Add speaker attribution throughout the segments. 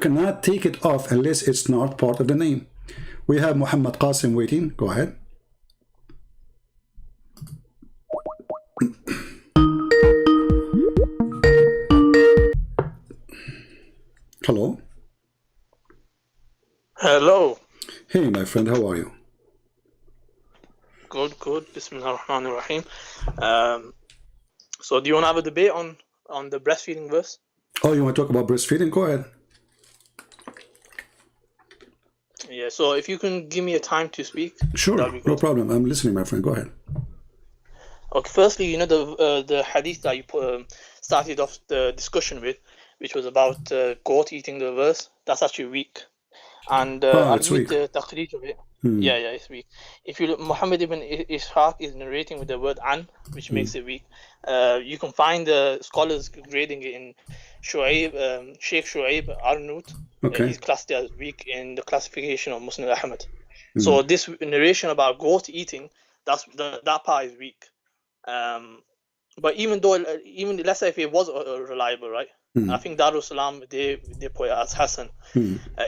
Speaker 1: cannot take it off unless it's not part of the name. We have Muhammad Qasim waiting. Go ahead. Hello.
Speaker 2: Hello.
Speaker 1: Hey, my friend, how are you?
Speaker 2: Good, good. Bismillah ar-Rahman ar-Rahim. So do you want to have a debate on the breastfeeding verse?
Speaker 1: Oh, you want to talk about breastfeeding? Go ahead.
Speaker 2: Yeah, so if you can give me a time to speak.
Speaker 1: Sure, no problem. I'm listening, my friend. Go ahead.
Speaker 2: Okay, firstly, you know the hadith that you started off the discussion with, which was about goat eating the verse, that's actually weak. And I'll read the taqreej of it. Yeah, it's weak. If you look, Muhammad ibn Ishaq is narrating with the word an, which makes it weak. You can find the scholars grading it in Shu'aib, Sheikh Shu'aib Arnout. He's classed as weak in the classification of Muslim Ahmed. So this narration about goat eating, that part is weak. But even let's say if it was reliable, right? I think Darussalam they put it as Hassan.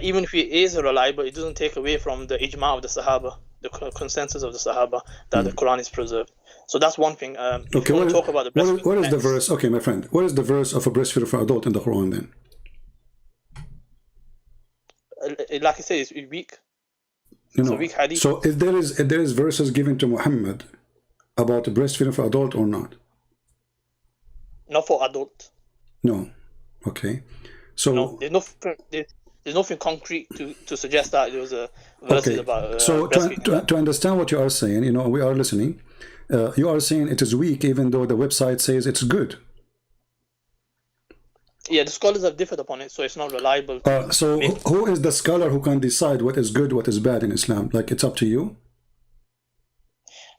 Speaker 2: Even if it is reliable, it doesn't take away from the ijma of the Sahaba, the consensus of the Sahaba that the Quran is preserved. So that's one thing. If you want to talk about the breastfeeding,
Speaker 1: what is the verse? Okay, my friend, what is the verse of a breastfeeder for adult in the Quran then?
Speaker 2: Like I said, it's weak.
Speaker 1: It's a weak hadith. So if there is verses given to Muhammad about breastfeeding for adult or not?
Speaker 2: Not for adult.
Speaker 1: No. Okay. So
Speaker 2: no, there's nothing concrete to suggest that there was a verses about
Speaker 1: so to understand what you are saying, we are listening. You are saying it is weak even though the website says it's good.
Speaker 2: Yeah, the scholars have differed upon it, so it's not reliable.
Speaker 1: So who is the scholar who can decide what is good, what is bad in Islam? Like, it's up to you?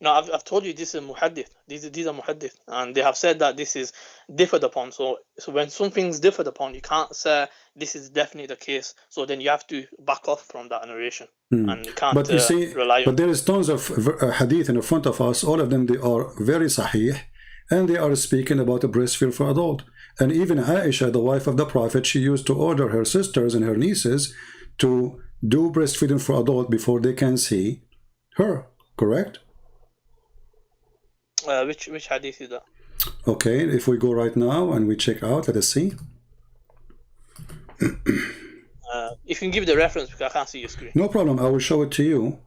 Speaker 2: No, I've told you this is muhaddith. These are muhaddith, and they have said that this is differed upon. So when something's differed upon, you can't say this is definitely the case. So then you have to back off from that narration, and you can't rely on.
Speaker 1: But there is tons of hadith in front of us. All of them, they are very sahih, and they are speaking about a breastfeed for adult. And even Aisha, the wife of the Prophet, she used to order her sisters and her nieces to do breastfeeding for adult before they can see her. Correct?
Speaker 2: Which hadith is that?
Speaker 1: Okay, if we go right now and we check out, let us see.
Speaker 2: If you can give the reference, because I can't see your screen.
Speaker 1: No problem, I will show it to you.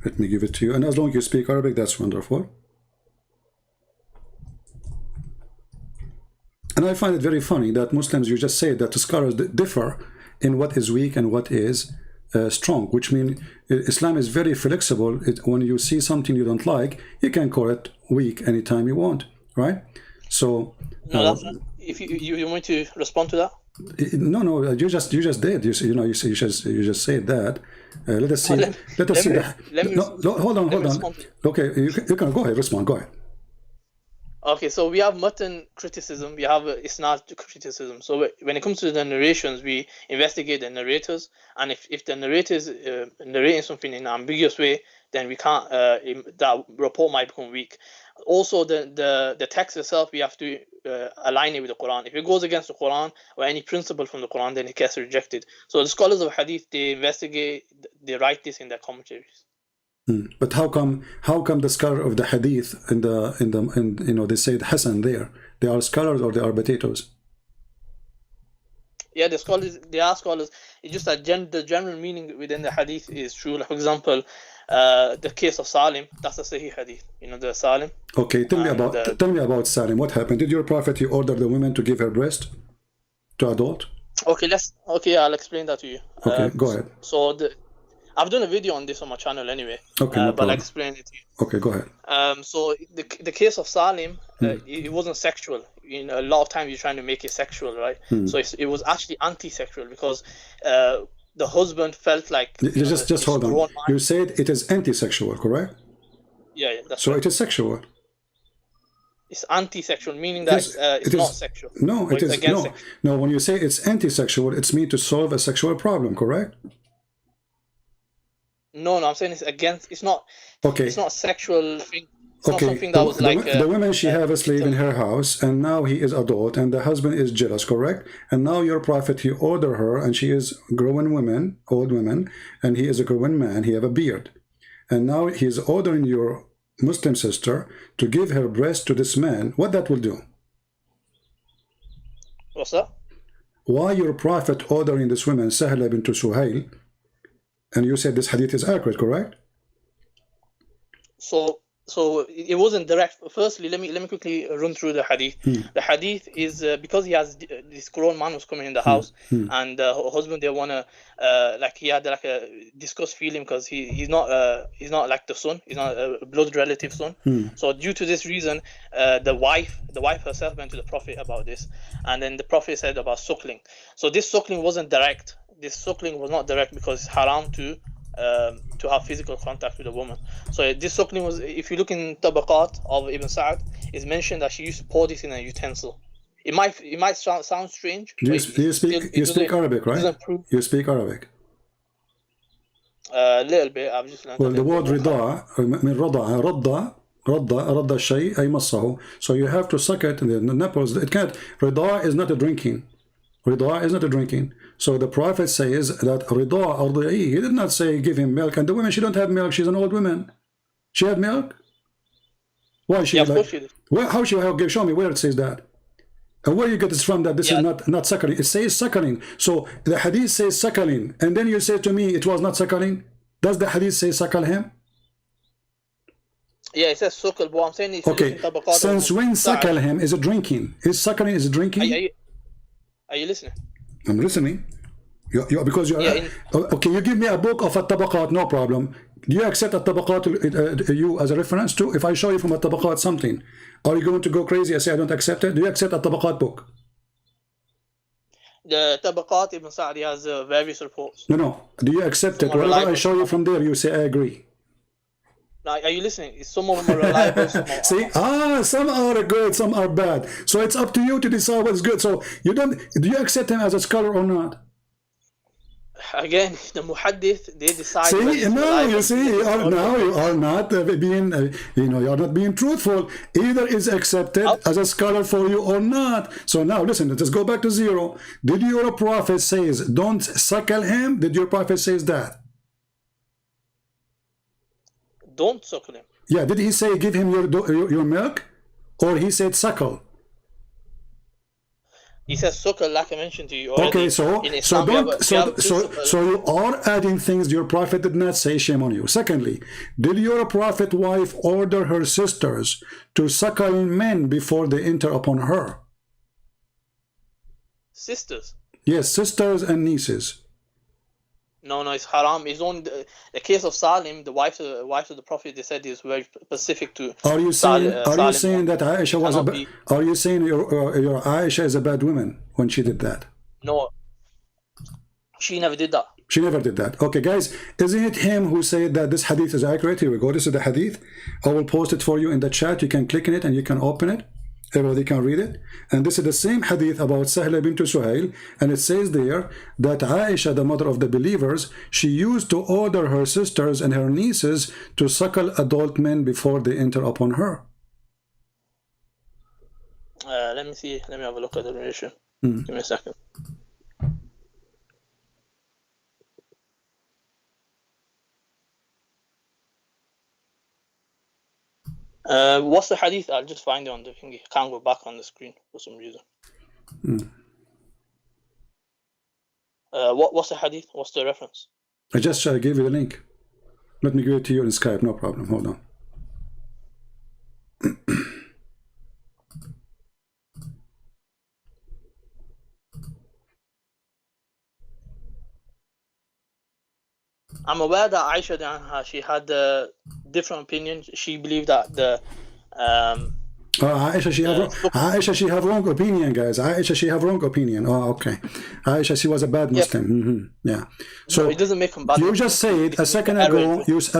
Speaker 1: Let me give it to you, and as long as you speak Arabic, that's wonderful. And I find it very funny that Muslims, you just say that the scholars differ in what is weak and what is strong, which means Islam is very flexible. When you see something you don't like, you can call it weak anytime you want, right? So
Speaker 2: no, if you want to respond to that.
Speaker 1: No, you just did. You just said that. Let us see. Let us see. Hold on. Okay, you can go ahead. Respond. Go ahead.
Speaker 2: Okay, so we have mutton criticism, we have isnad criticism. So when it comes to the narrations, we investigate the narrators, and if the narrators narrating something in an ambiguous way, then we can't. That report might become weak. Also, the text itself, we have to align it with the Quran. If it goes against the Quran or any principle from the Quran, then it gets rejected. So the scholars of Hadith, they investigate, they write this in their commentaries.
Speaker 1: But how come the scholar of the Hadith they say Hassan there? They are scholars or they are potatoes?
Speaker 2: Yeah, the scholars, they are scholars. It's just that the general meaning within the Hadith is true. Like, for example, the case of Salim, that's a Sahih Hadith. The Salim.
Speaker 1: Okay, tell me about Salim. What happened? Did your Prophet order the women to give her breast to adult?
Speaker 2: Okay, I'll explain that to you.
Speaker 1: Okay, go ahead.
Speaker 2: So I've done a video on this on my channel anyway.
Speaker 1: Okay, no
Speaker 2: but I'll explain it to you.
Speaker 1: Okay, go ahead.
Speaker 2: So the case of Salim, it wasn't sexual. A lot of times you're trying to make it sexual, right? So it was actually anti-sexual because the husband felt like.
Speaker 1: Just hold on. You said it is anti-sexual, correct?
Speaker 2: Yeah, that's
Speaker 1: so
Speaker 2: right.
Speaker 1: It is sexual.
Speaker 2: It's anti-sexual, meaning that it's not sexual.
Speaker 1: No, it is no. When you say it's anti-sexual, it's meant to solve a sexual problem, correct?
Speaker 2: No, I'm saying it's against. It's not.
Speaker 1: Okay.
Speaker 2: It's not a sexual thing. It's not something that was like
Speaker 1: the woman, she have a slave in her house, and now he is adult, and the husband is jealous, correct? And now your prophet, he order her, and she is grown woman, old woman, and he is a grown man, he have a beard. And now he is ordering your Muslim sister to give her breast to this man. What that will do?
Speaker 2: What's that?
Speaker 1: Why your prophet ordering this woman, Sahla bint Suhail, and you said this hadith is accurate, correct?
Speaker 2: So it wasn't direct. Firstly, let me quickly run through the hadith. The hadith is because he has this grown man was coming in the house, and her husband, they wanna like he had like a disgust feeling because he's not like the son, he's not a blood relative son. So due to this reason, the wife herself went to the prophet about this, and then the prophet said about suckling. So this suckling wasn't direct. This suckling was not direct because it's haram to have physical contact with a woman. So this suckling was, if you look in Tabaqat of Ibn Sa'd, it's mentioned that she used to pour this in a utensil. It might sound strange.
Speaker 1: You speak Arabic, right? You speak Arabic.
Speaker 2: A little bit. I've just learned.
Speaker 1: Well, the word رضاع من رضع رض الشيء أي مصه. So you have to suck it in the nipples. It can't. رضاع is not a drinking. رضاع is not a drinking. So the Prophet says that رضاع أرضعيه. He did not say give him milk. And the woman, she don't have milk. She's an old woman. She had milk. Why she?
Speaker 2: Yeah, of course she did.
Speaker 1: Well, how she have? Show me where it says that. And where you get this from that this is not suckling? It says suckling. So the hadith says suckling, and then you say to me it was not suckling. Does the hadith say suckle him?
Speaker 2: Yeah, it says suckle, but I'm saying it's
Speaker 1: okay. Since when suckle him is a drinking? Is suckling is a drinking?
Speaker 2: Are you listening?
Speaker 1: I'm listening. Because you are okay. You give me a book of at-tabaqat, no problem. Do you accept at-tabaqat you as a reference too? If I show you from at-tabaqat something, are you going to go crazy and say I don't accept it? Do you accept at-tabaqat book?
Speaker 2: The Tabaqat Ibn Sa'd has various reports.
Speaker 1: No. Do you accept it? Whatever I show you from there, you say I agree.
Speaker 2: Now, are you listening? Some of them are reliable.
Speaker 1: See, some are good, some are bad. So it's up to you to decide what's good. So you don't. Do you accept him as a scholar or not?
Speaker 2: Again, the muhaddith, they decide.
Speaker 1: See, now you see, you are not being, you are not being truthful. Either is accepted as a scholar for you or not. So now listen, let's go back to zero. Did your prophet says don't suckle him? Did your prophet says that?
Speaker 2: Don't suckle him.
Speaker 1: Yeah, did he say give him your milk, or he said suckle?
Speaker 2: He says suckle, like I mentioned to you already.
Speaker 1: Okay, so you are adding things your prophet did not say. Shame on you. Secondly, did your prophet wife order her sisters to suckle men before they enter upon her?
Speaker 2: Sisters?
Speaker 1: Yes, sisters and nieces.
Speaker 2: No, it's haram. It's only the case of Salim, the wife of the Prophet. They said is very specific to.
Speaker 1: Are you saying that Aisha was Are you saying your Aisha is a bad woman when she did that?
Speaker 2: No, she never did that.
Speaker 1: She never did that. Okay, guys, isn't it him who said that this hadith is accurate? Here we go. This is the hadith. I will post it for you in the chat. You can click on it and you can open it. Everybody can read it. And this is the same hadith about Sahla bint Suhail, and it says there that Aisha, the mother of the believers, she used to order her sisters and her nieces to suckle adult men before they enter upon her.
Speaker 2: Let me see. Let me have a look at the narration. Give me a second. What's the hadith? I'll just find it on the thingy. I can't go back on the screen for some reason. What's the hadith? What's the reference?
Speaker 1: I just gave you the link. Let me give it to you in Skype. No problem. Hold on.
Speaker 2: I'm aware that Aisha, she had different opinions. She believed that the
Speaker 1: Aisha, she have wrong opinion, guys. Aisha, she have wrong opinion. Oh, okay. Aisha, she was a bad Muslim. Yeah. So
Speaker 2: no, it doesn't make them bad.
Speaker 1: You just said a second ago. You said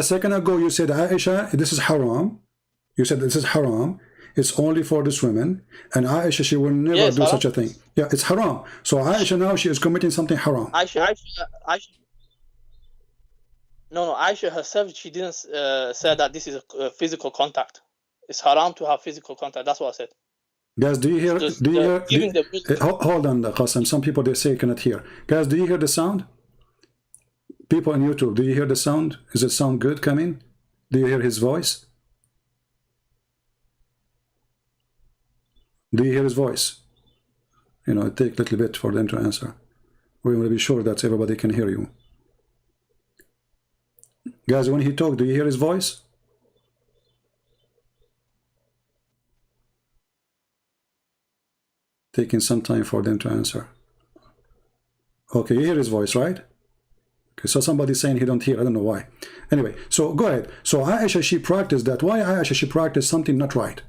Speaker 1: Aisha, this is haram. You said this is haram. It's only for this women. And Aisha, she will never do such a thing. Yeah, it's haram. So Aisha now she is committing something haram.
Speaker 2: Aisha. No, Aisha herself, she didn't say that this is a physical contact. It's haram to have physical contact. That's what I said.
Speaker 1: Guys, do you hear? Hold on, Qasem. Some people they say you cannot hear. Guys, do you hear the sound? People on YouTube, do you hear the sound? Is the sound good coming? Do you hear his voice? Do you hear his voice? You know, it takes a little bit for them to answer. We want to be sure that everybody can hear you. Guys, when he talks, do you hear his voice? Taking some time for them to answer. Okay, you hear his voice, right? Okay, so somebody's saying he don't hear. I don't know why. Anyway, so go ahead. So Aisha, she practiced that. Why Aisha, she practiced something not right?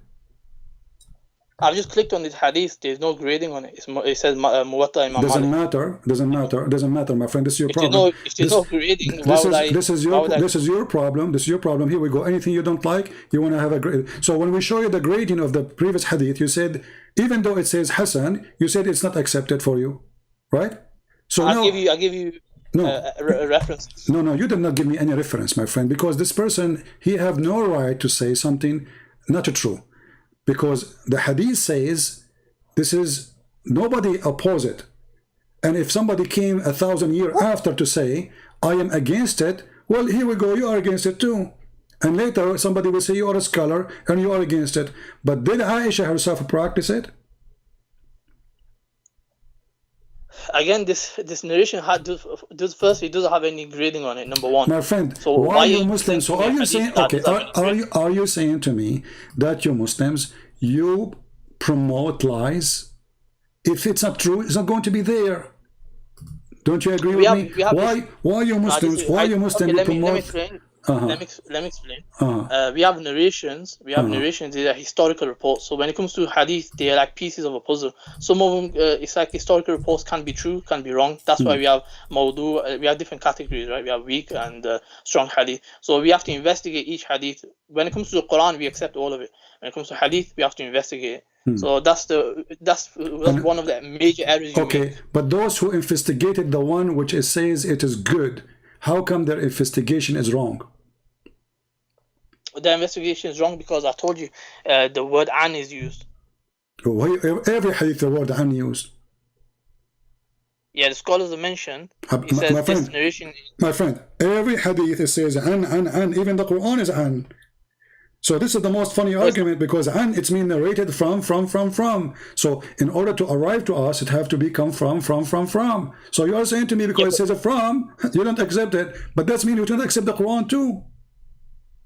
Speaker 2: I've just clicked on this hadith. There's no grading on it. It says Muwatta Imam
Speaker 1: Doesn't
Speaker 2: Malik.
Speaker 1: matter. Doesn't matter. Doesn't matter, my friend. This is your problem.
Speaker 2: If there's no grading,
Speaker 1: this is your problem. This is your problem. Here we go. Anything you don't like, you want to have a grade. So when we show you the grading of the previous hadith, you said even though it says Hassan, you said it's not accepted for you, right? So
Speaker 2: I'll give you a reference.
Speaker 1: No, you did not give me any reference, my friend, because this person, he have no right to say something not true. Because the hadith says this is, nobody oppose it. And if somebody came 1,000 years after to say, I am against it, well, here we go, you are against it too. And later somebody will say you are a scholar and you are against it. But did Aisha herself practice it?
Speaker 2: Again, this narration firstly doesn't have any grading on it. Number one,
Speaker 1: my friend.
Speaker 2: So
Speaker 1: why are you Muslims? So are you saying okay? Are you saying to me that you Muslims, you promote lies? If it's not true, it's not going to be there. Don't you agree with me? Why you Muslims? Why you Muslims promote? Let me explain. We have narrations. These are historical reports. So when it comes to hadith, they are like pieces of a puzzle. Some of them, it's like historical reports can be true, can be wrong. That's why we have mawdu. We have different categories, right? We have weak and strong hadith. So we have to investigate each hadith. When it comes to the Quran, we accept all of it. When it comes to hadith, we have to investigate it. So that's one of the major errors. Okay, but those who investigated the one which it says it is good, how come their investigation is wrong?
Speaker 2: The investigation is wrong because I told you the word an is used.
Speaker 1: Every hadith the word an used.
Speaker 2: Yeah, the scholars have mentioned. It says this narration.
Speaker 1: My friend, every hadith it says an. Even the Quran is an. So this is the most funny argument because an it's mean narrated from. So in order to arrive to us, it have to become from. So you are saying to me because it says from, you don't accept it, but that's mean you don't accept the Quran too.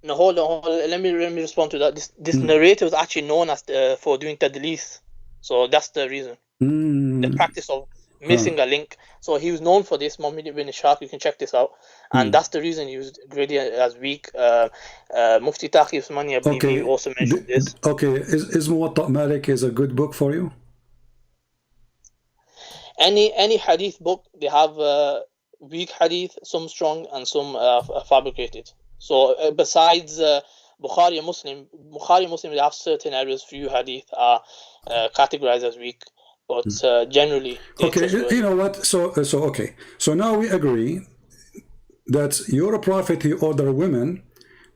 Speaker 2: No, hold on. Let me respond to that. This narrator is actually known as for doing tadlis, so that's the reason. The practice of missing a link. So he was known for this. Muhammad ibn Ishaq, you can check this out, and that's the reason he was graded as weak. Mufti Taqi Usmani, I believe, he also mentioned this.
Speaker 1: Okay, is Muwatta Malik is a good book for you?
Speaker 2: Any hadith book, they have weak hadith, some strong and some fabricated. So besides Bukhari and Muslim, they have certain areas. Few hadith are categorized as weak, but generally.
Speaker 1: Okay, you know what? So okay. So now we agree that your prophet he ordered women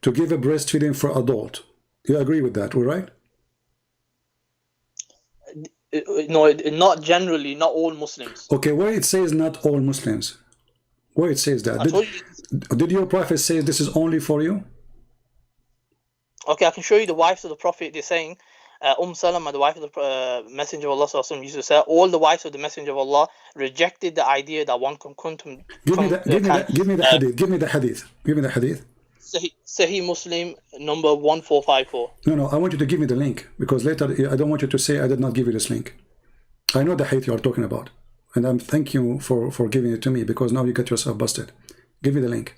Speaker 1: to give a breastfeeding for adult. You agree with that, right?
Speaker 2: No, not generally. Not all Muslims.
Speaker 1: Okay, where it says not all Muslims, where it says that. Did your prophet say this is only for you?
Speaker 2: Okay, I can show you the wives of the prophet. They're saying, Salama, the wife of the Messenger of Allah, used to say, all the wives of the Messenger of Allah rejected the idea that one can come.
Speaker 1: Give me the hadith.
Speaker 2: Sahih Muslim number 1454.
Speaker 1: No, I want you to give me the link because later I don't want you to say I did not give you this link. I know the hadith you are talking about, and I'm thank you for giving it to me because now you get yourself busted. Give me the link.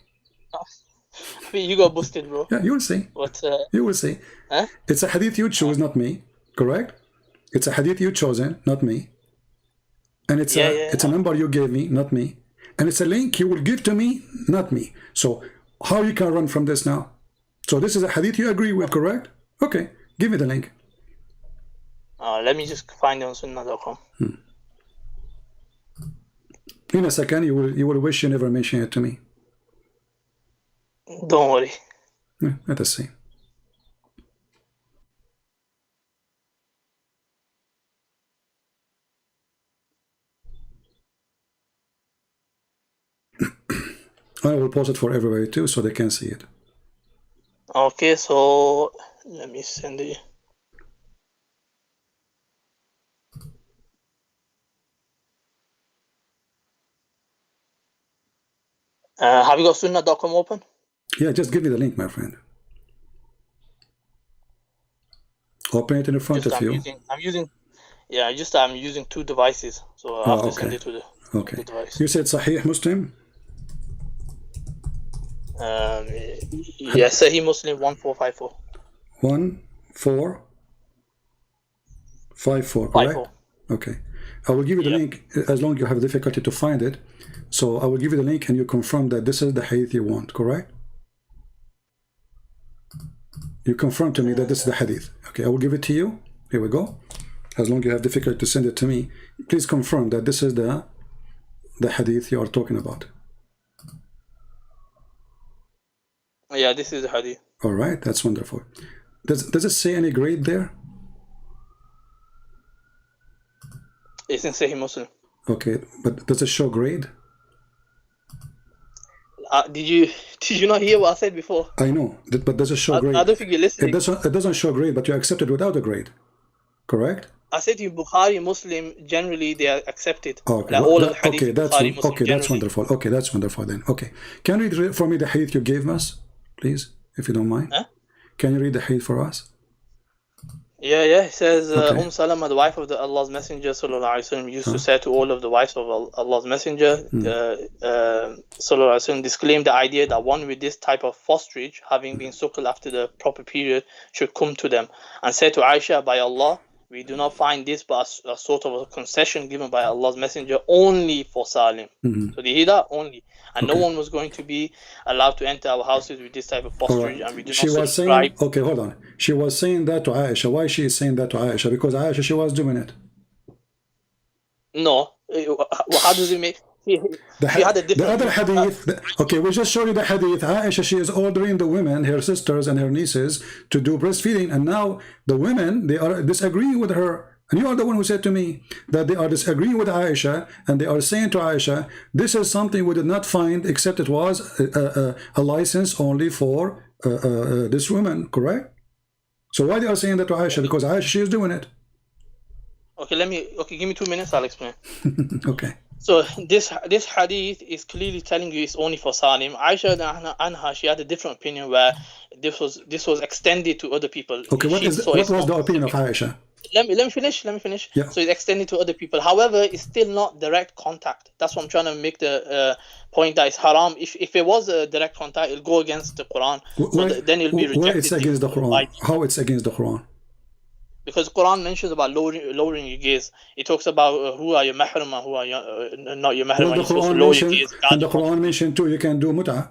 Speaker 2: You got busted, bro.
Speaker 1: Yeah, you will see.
Speaker 2: But,
Speaker 1: you will see.
Speaker 2: Huh?
Speaker 1: It's a hadith you choose, not me. Correct? It's a hadith you chosen, not me. And it's a number you gave me, not me. And it's a link you will give to me, not me. So how you can run from this now? So this is a hadith you agree with, correct? Okay, give me the link.
Speaker 2: Let me just find it on sunnah.com.
Speaker 1: In a second, you will wish you never mentioned it to me.
Speaker 2: Don't worry.
Speaker 1: Let us see. I will post it for everybody too, so they can see it.
Speaker 2: Okay, so let me send it. Have you got sunnah.com open?
Speaker 1: Yeah, just give me the link, my friend. Open it in front of you.
Speaker 2: I'm using two devices, so I have to send it to the device.
Speaker 1: You said Sahih Muslim?
Speaker 2: Yes, Sahih Muslim 1454.
Speaker 1: 1454, correct? Okay. I will give you the link as long as you have difficulty to find it. So I will give you the link and you confirm that this is the hadith you want, correct? You confirm to me that this is the hadith. Okay, I will give it to you. Here we go. As long as you have difficulty to send it to me, please confirm that this is the hadith you are talking about.
Speaker 2: Yeah, this is the hadith.
Speaker 1: All right, that's wonderful. Does it say any grade there?
Speaker 2: It's in Sahih Muslim.
Speaker 1: Okay, but does it show grade?
Speaker 2: Did you not hear what I said before?
Speaker 1: I know, but does it show grade?
Speaker 2: I don't think you're listening.
Speaker 1: It doesn't show grade, but you accept it without a grade, correct?
Speaker 2: I said to you, Bukhari, Muslim, generally they are accepted.
Speaker 1: Okay,
Speaker 2: like all of the hadith,
Speaker 1: okay, that's
Speaker 2: Bukhari, Muslim,
Speaker 1: okay. That's wonderful. Okay, that's wonderful then. Okay, can you read for me the hadith you gave us, please, if you don't mind?
Speaker 2: Huh?
Speaker 1: Can you read the hadith for us?
Speaker 2: Yeah. It says, Salama, the wife of Allah's Messenger, sallallahu alaihi wasallam, used to say to all of the wives of Allah's Messenger, sallallahu alaihi wasallam, disclaimed the idea that one with this type of fosterage, having been suckled after the proper period, should come to them, and said to Aisha, by Allah, we do not find this but a sort of a concession given by Allah's Messenger only for Salim. So they hear that only. And no one was going to be allowed to enter our houses with this type of fosterage, and we do not subscribe.
Speaker 1: Okay, hold on. She was saying that to Aisha. Why she is saying that to Aisha? Because Aisha, she was doing it.
Speaker 2: No. How does it make...
Speaker 1: The other hadith, okay, we just showed you the hadith. Aisha, she is ordering the women, her sisters and her nieces, to do breastfeeding, and now the women, they are disagreeing with her. And you are the one who said to me that they are disagreeing with Aisha, and they are saying to Aisha, this is something we did not find, except it was a license only for this woman, correct? So why they are saying that to Aisha? Because Aisha, she is doing it.
Speaker 2: Okay, give me 2 minutes, I'll explain.
Speaker 1: Okay.
Speaker 2: So this hadith is clearly telling you it's only for Salim. Aisha anha, she had a different opinion where this was extended to other people.
Speaker 1: Okay, what was the opinion of Aisha?
Speaker 2: Let me finish.
Speaker 1: Yeah.
Speaker 2: So it's extended to other people. However, it's still not direct contact. That's what I'm trying to make the point, that it's haram. If it was a direct contact, it'll go against the Quran. Then it'll be rejected.
Speaker 1: Where it's against the Quran? How it's against the Quran?
Speaker 2: Because Quran mentions about lowering your gaze. It talks about who are your mahram and who are not your mahram.
Speaker 1: And the Quran mentioned too, you can do mut'ah.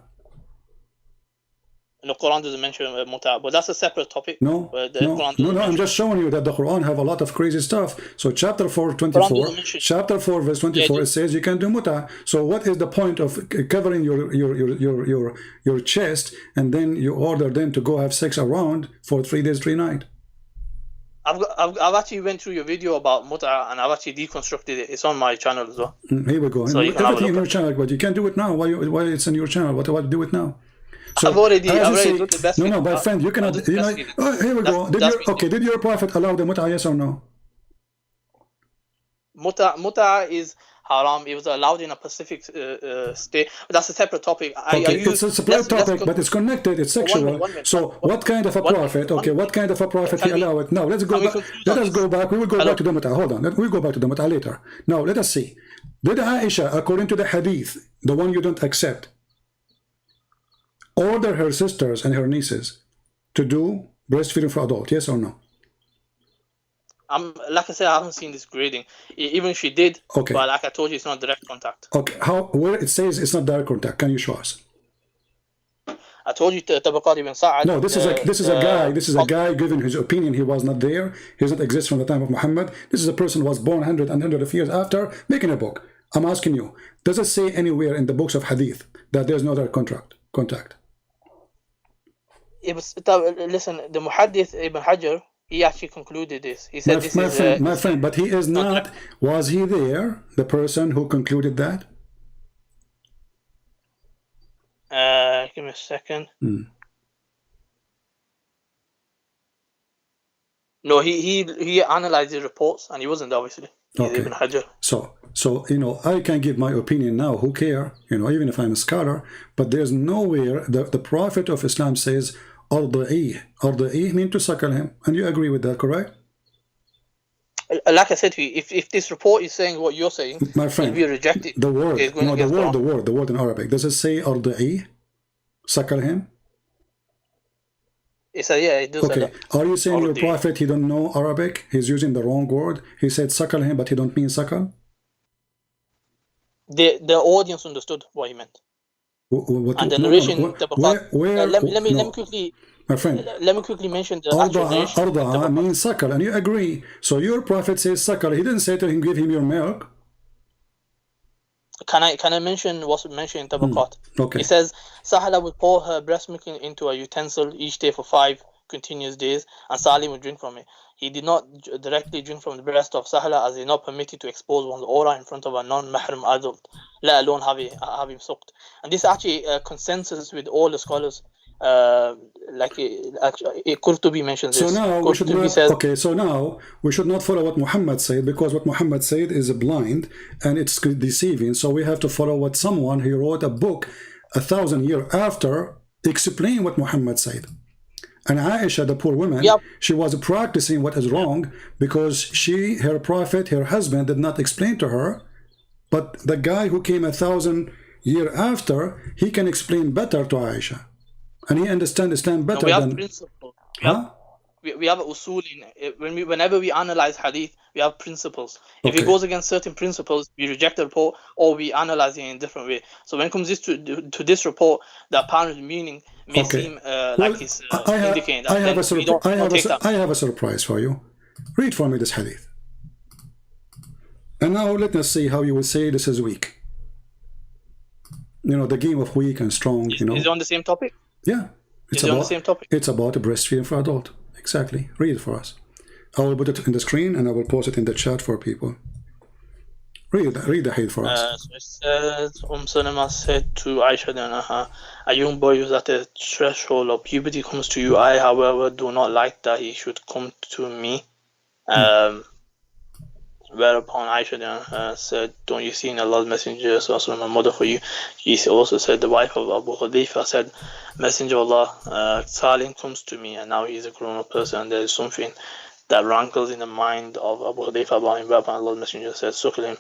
Speaker 2: The Quran doesn't mention mut'ah, but that's a separate topic.
Speaker 1: No, I'm just showing you that the Quran have a lot of crazy stuff. So chapter 4, 24, chapter 4, verse 24, it says you can do mut'ah. So what is the point of covering your chest and then you order them to go have sex around for 3 days, 3 nights?
Speaker 2: I've actually went through your video about mut'ah, and I've actually deconstructed it. It's on my channel as well.
Speaker 1: Here we go.
Speaker 2: So
Speaker 1: everything in your channel, but you can't do it now. Why it's in your channel? What do it now? So
Speaker 2: I've already done the best.
Speaker 1: No, my friend, you cannot. Here we go. Did your prophet allow the mut'ah? Yes or no?
Speaker 2: Mut'ah is haram. It was allowed in a specific state. That's a separate topic.
Speaker 1: It's a separate topic, but it's connected. It's sexual. So what kind of a prophet? Okay, what kind of a prophet he allowed it? Now let's go back. Let us go back. We will go back to the mut'ah. Hold on. We'll go back to the mut'ah later. Now let us see. Did Aisha, according to the hadith, the one you don't accept, order her sisters and her nieces to do breastfeeding for adult? Yes or no?
Speaker 2: Like I said, I haven't seen this grading. Even if she did,
Speaker 1: okay.
Speaker 2: But like I told you, it's not direct contact.
Speaker 1: Okay, where it says it's not direct contact? Can you show us?
Speaker 2: I told you Tabaqat ibn Sa'ad.
Speaker 1: No, this is a guy giving his opinion. He was not there. He doesn't exist from the time of Muhammad. This is a person who was born 100 and hundreds of years after, making a book. I'm asking you, does it say anywhere in the books of hadith that there's no direct contact?
Speaker 2: Listen, the Muhaddith Ibn Hajar, he actually concluded this. He said
Speaker 1: my friend, but he is not. Was he there, the person who concluded that?
Speaker 2: Give me a second. No, he analyzed his reports, and he wasn't there, obviously. He's
Speaker 1: Okay.
Speaker 2: Ibn Hajar.
Speaker 1: So you know, I can give my opinion now. Who care? You know, even if I'm a scholar, but there's nowhere the Prophet of Islam says arda'i. Arda'i mean to suckle him, and you agree with that, correct?
Speaker 2: Like I said to you, if this report is saying what you're saying,
Speaker 1: my friend,
Speaker 2: we reject it.
Speaker 1: The word,
Speaker 2: it's going
Speaker 1: no,
Speaker 2: against
Speaker 1: the word in Arabic. Does it say arda'i? Suckle him?
Speaker 2: It says, yeah, it does.
Speaker 1: Okay. Are you saying your
Speaker 2: Arda'i.
Speaker 1: Prophet, he don't know Arabic? He's using the wrong word. He said suckle him, but he don't mean suckle.
Speaker 2: The audience understood what he meant. And the narration, let me quickly,
Speaker 1: my friend,
Speaker 2: let me quickly mention the actual narration.
Speaker 1: Arda'a means suckle, and you agree. So your Prophet says suckle. He didn't say to him, give him your milk.
Speaker 2: Can I mention what's mentioned in Tabaqat?
Speaker 1: Okay.
Speaker 2: It says Sahala would pour her breast milk into a utensil each day for 5 continuous days, and Salim would drink from it. He did not directly drink from the breast of Sahala, as he is not permitted to expose one's aura in front of a non-mahram adult, let alone have him sucked. And this actually consensus with all the scholars. Like it Qurtubi mentions this.
Speaker 1: So now we should not,
Speaker 2: says,
Speaker 1: okay. So now we should not follow what Muhammad said, because what Muhammad said is blind and it's deceiving. So we have to follow what someone who wrote a book 1,000 years after explain what Muhammad said. And Aisha, the poor woman, she was practicing what is wrong because her prophet, her husband, did not explain to her. But the guy who came 1,000 years after, he can explain better to Aisha. And he understands Islam better than...
Speaker 2: Principles. We have usul in whenever we analyze hadith, we have principles. If it goes against certain principles, we reject the report or we analyze it in a different way. So when it comes to this report, the apparent meaning may seem like it's indicating that. I
Speaker 1: have a surprise for you. Read for me this hadith. And now let us see how you will say this is weak. You know, the game of weak and strong, you know.
Speaker 2: Is it on the same topic?
Speaker 1: Yeah.
Speaker 2: Is it on the same topic?
Speaker 1: It's about breastfeeding for adult. Exactly. Read it for us. I will put it in the screen and I will post it in the chat for people. Read the hadith for us.
Speaker 2: So it says, Salama said to Aisha, a young boy who's at the threshold of puberty comes to you. I, however, do not like that he should come to me. Whereupon Aisha said, don't you see in Allah's Messenger, my mother for you? He also said, the wife of Abu Hudayfa said, Messenger of Allah, Salim comes to me, and now he's a grown-up person, and there is something that rankles in the mind of Abu Hudayfa about him. Whereupon Allah's Messenger said, suckle him.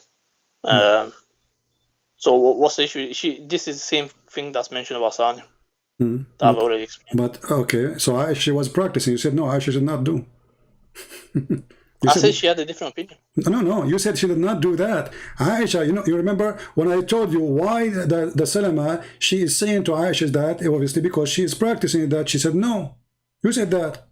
Speaker 2: So what's the issue? This is the same thing that's mentioned about Salim. That I've already explained.
Speaker 1: But, okay, so Aisha was practicing. You said, no, Aisha should not do.
Speaker 2: I said she had a different opinion.
Speaker 1: No, you said she did not do that. Aisha, you remember when I told you why the Salama, she is saying to Aisha that, obviously because she is practicing that, she said no. You said that.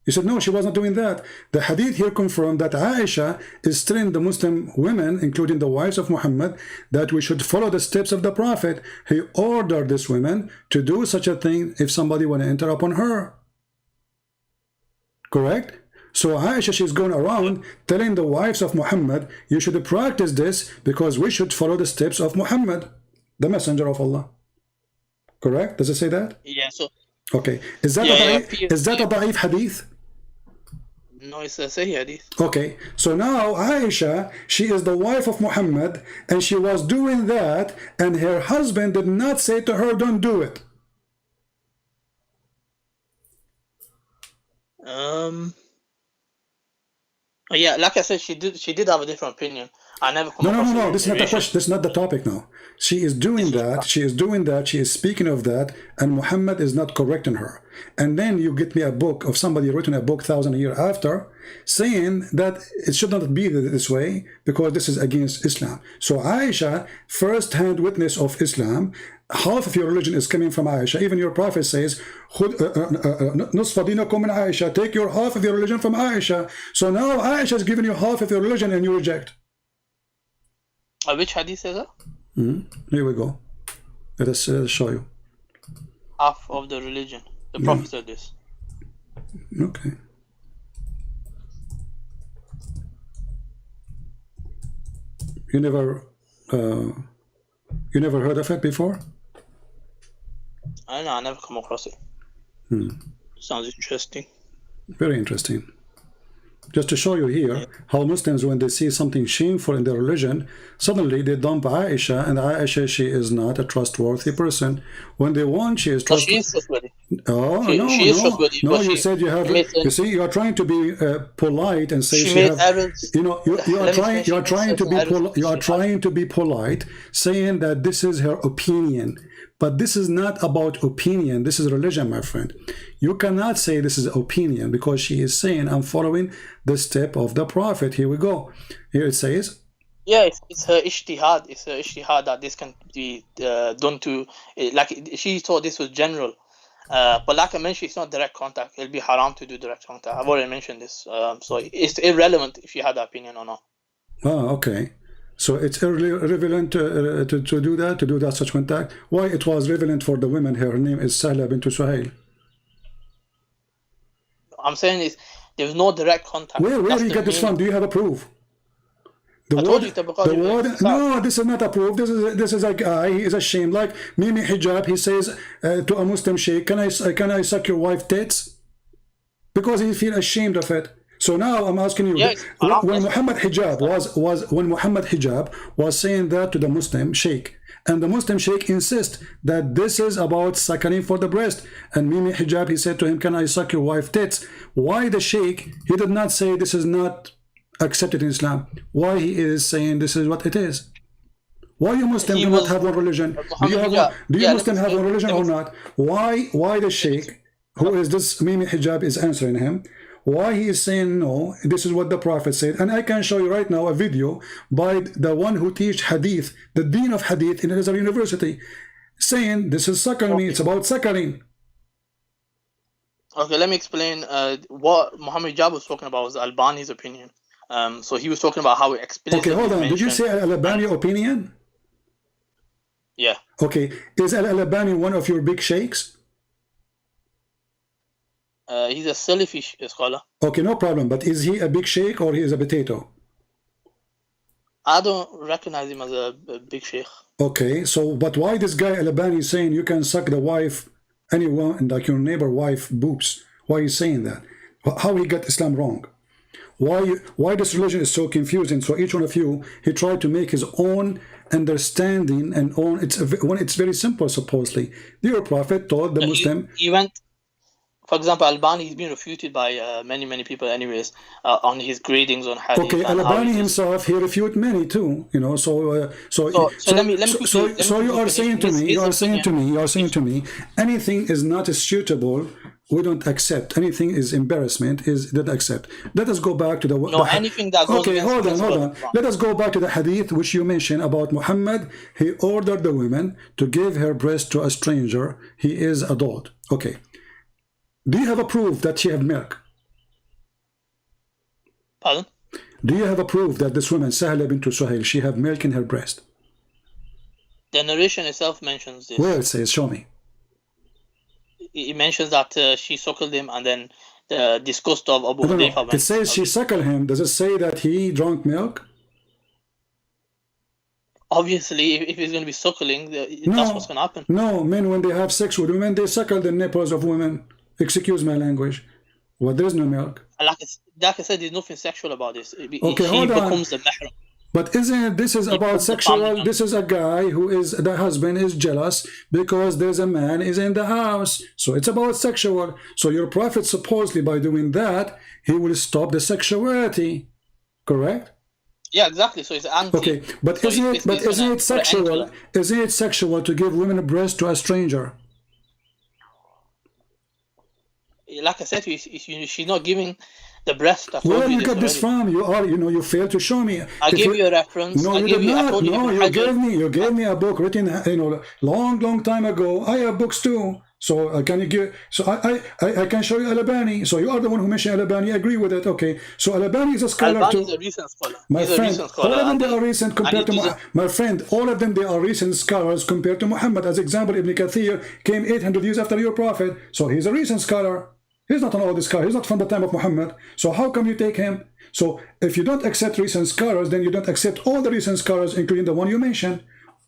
Speaker 1: You said no, she was not doing that. The hadith here confirmed that Aisha is telling the Muslim women, including the wives of Muhammad, that we should follow the steps of the Prophet. He ordered these women to do such a thing if somebody want to enter upon her. Correct? So Aisha, she's going around telling the wives of Muhammad, you should practice this because we should follow the steps of Muhammad, the messenger of Allah. Correct? Does it say that?
Speaker 2: Yeah, so...
Speaker 1: Okay. Is that a da'if hadith?
Speaker 2: No, it's a Sahih hadith.
Speaker 1: Okay. So now Aisha, she is the wife of Muhammad, and she was doing that, and her husband did not say to her, don't do it.
Speaker 2: Yeah, like I said, she did have a different opinion. I never come across
Speaker 1: No. This is not the question. This is not the topic now. She is doing that. She is speaking of that, and Muhammad is not correcting her. And then you get me a book of somebody written a book 1,000 years after, saying that it should not be this way because this is against Islam. So Aisha, first-hand witness of Islam, half of your religion is coming from Aisha. Even your prophet says, نصف دينكم من Aisha, take your half of your religion from Aisha. So now Aisha is giving you half of your religion and you reject.
Speaker 2: Which hadith is that?
Speaker 1: Here we go. Let us show you.
Speaker 2: Half of the religion. The prophet said this.
Speaker 1: Okay. You never heard of it before?
Speaker 2: I don't know, I never come across it. Sounds interesting.
Speaker 1: Very interesting. Just to show you here how Muslims, when they see something shameful in their religion, suddenly they dump Aisha, and Aisha, she is not a trustworthy person. When they want, she is trustworthy.
Speaker 2: She is trustworthy.
Speaker 1: Oh,
Speaker 2: she is trustworthy.
Speaker 1: no, you said you have, you see, you are trying to be polite and say she have,
Speaker 2: errors.
Speaker 1: you know, you are trying to be polite, saying that this is her opinion. But this is not about opinion. This is religion, my friend. You cannot say this is opinion, because she is saying, I'm following the step of the Prophet. Here we go. Here it says,
Speaker 2: yeah, it's her ijtihad. It's her ijtihad that this can be done to, like she thought this was general. But like I mentioned, it's not direct contact. It'll be haram to do direct contact. I've already mentioned this. So it's irrelevant if she had that opinion or not.
Speaker 1: Oh, okay. So it's irrelevant to do that such contact. Why it was relevant for the women? Her name is Sahla bint Suhail.
Speaker 2: I'm saying is there's no direct contact.
Speaker 1: Where do you get this from? Do you have a proof? No, this is not a proof. This is a guy. He is ashamed. Like Mimi Hijab, he says to a Muslim sheikh, "Can I suck your wife's tits?" Because he feels ashamed of it. So now I'm asking you, when Muhammad Hijab was saying that to the Muslim sheikh, and the Muslim sheikh insists that this is about suckling for the breast, and Mimi Hijab, he said to him, "Can I suck your wife's tits?" Why the sheikh, he did not say this is not accepted in Islam? Why he is saying this is what it is? Why you Muslim do not have one religion? Do you Muslim have one religion or not? Why the sheikh, who is this Mimi Hijab, is answering him? Why he is saying no, this is what the Prophet said. And I can show you right now a video by the one who teach hadith, the dean of hadith in Azhar University, saying this is suckling, it's about suckling.
Speaker 2: Okay, let me explain. What Muhammad Hijab was talking about was Albani's opinion. So he was talking about how it explicitly.
Speaker 1: Okay, hold on. Did you say Albani opinion?
Speaker 2: Yeah.
Speaker 1: Okay, is Albani one of your big sheikhs?
Speaker 2: He's a Salafi scholar.
Speaker 1: Okay, no problem. But is he a big sheikh or he is a potato?
Speaker 2: I don't recognize him as a big sheikh.
Speaker 1: Okay, so but why this guy Albani is saying you can suck the wife, anyone, like your neighbor wife boobs? Why is he saying that? How he got Islam wrong? Why this religion is so confusing? So each one of you, he tried to make his own understanding and own. It's very simple. Supposedly, your Prophet told the Muslim.
Speaker 2: He went. For example, Albani has been refuted by many people anyways on his gradings on hadith.
Speaker 1: Okay, Albani himself, he refuted many too, you know, so you are saying to me, anything is not suitable, we don't accept. Anything is embarrassment, is not accept. Let us go back to the...
Speaker 2: anything that goes
Speaker 1: hold on. Let us go back to the hadith which you mentioned about Muhammad. He ordered the woman to give her breast to a stranger. He is adult. Okay. Do you have a proof that she had milk?
Speaker 2: Pardon?
Speaker 1: Do you have a proof that this woman, Sahla bint Suhail, she had milk in her breast?
Speaker 2: The narration itself mentions this.
Speaker 1: Where it says, show me.
Speaker 2: It mentions that she suckled him and then the disgust of Abu Hudayfa.
Speaker 1: It says she suckled him. Does it say that he drank milk?
Speaker 2: Obviously, if he's going to be suckling, that's what's going to happen.
Speaker 1: No, men, when they have sex with women, they suckle the nipples of women. Excuse my language. Well, there's no milk.
Speaker 2: Like I said, there's nothing sexual about this.
Speaker 1: Okay, hold on.
Speaker 2: Becomes the mahram.
Speaker 1: But isn't it, this is about sexual? This is a guy who is, the husband is jealous because there's a man is in the house. So it's about sexual. So your Prophet supposedly by doing that, he will stop the sexuality. Correct?
Speaker 2: Yeah, exactly. So it's anti.
Speaker 1: Okay, but isn't it sexual? Isn't it sexual to give women a breast to a stranger?
Speaker 2: Like I said, she's not giving the breast.
Speaker 1: Where did you get this from? You failed to show me.
Speaker 2: I gave you a reference.
Speaker 1: No, you did not. No, you gave me a book written, long time ago. I have books too. So can you give? So I can show you Albani. So you are the one who mentioned Albani. I agree with it. Okay. So Albani is a scholar too.
Speaker 2: Is a recent scholar.
Speaker 1: My friend, all of them they are recent compared to my friend. All of them they are recent scholars compared to Muhammad. As example, Ibn Kathir came 800 years after your Prophet. So he's a recent scholar. He's not an old scholar. He's not from the time of Muhammad. So how come you take him? So if you don't accept recent scholars, then you don't accept all the recent scholars, including the one you mentioned.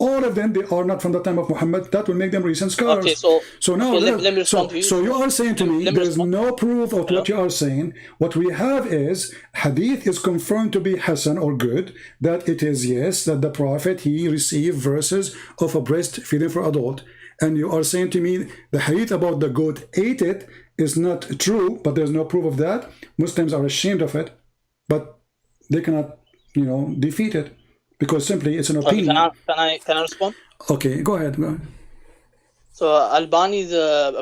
Speaker 1: All of them, they are not from the time of Muhammad. That will make them recent scholars.
Speaker 2: Okay, so
Speaker 1: now,
Speaker 2: okay, let me respond to you.
Speaker 1: So you are saying to me there is no proof of what you are saying. What we have is hadith is confirmed to be Hasan or good, that it is, yes, that the Prophet, he received verses of a breast feeding for adult. And you are saying to me the hadith about the goat ate it is not true, but there's no proof of that. Muslims are ashamed of it, but they cannot, defeat it. Because simply it's an opinion.
Speaker 2: Okay, can I respond?
Speaker 1: Okay, go ahead.
Speaker 2: So Albani's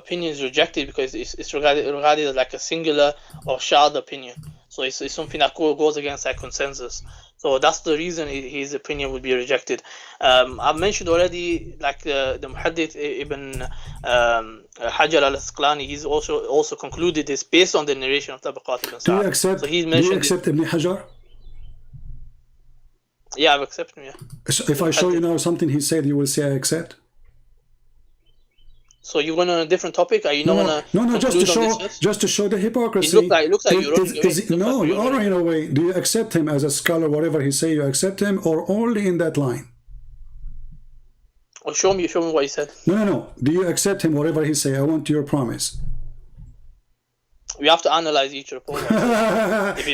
Speaker 2: opinion is rejected because it's regarded as like a singular or shadh opinion. So it's something that goes against that consensus. So that's the reason his opinion would be rejected. I've mentioned already, like the Muhaddith Ibn Hajar al-Asqalani, he's also concluded this based on the narration of Tabaqat ibn Sa'd.
Speaker 1: Do you accept Ibn Hajar?
Speaker 2: Yeah, I've accepted him, yeah.
Speaker 1: So if I show you now something he said, you will say I accept?
Speaker 2: So you went on a different topic? Are you
Speaker 1: no, just to show the hypocrisy.
Speaker 2: It looks like you're running away.
Speaker 1: No, you are running away. Do you accept him as a scholar, whatever he say, you accept him, or only in that line?
Speaker 2: Oh, show me what he said.
Speaker 1: No. Do you accept him, whatever he say? I want your promise.
Speaker 2: We have to analyze each report.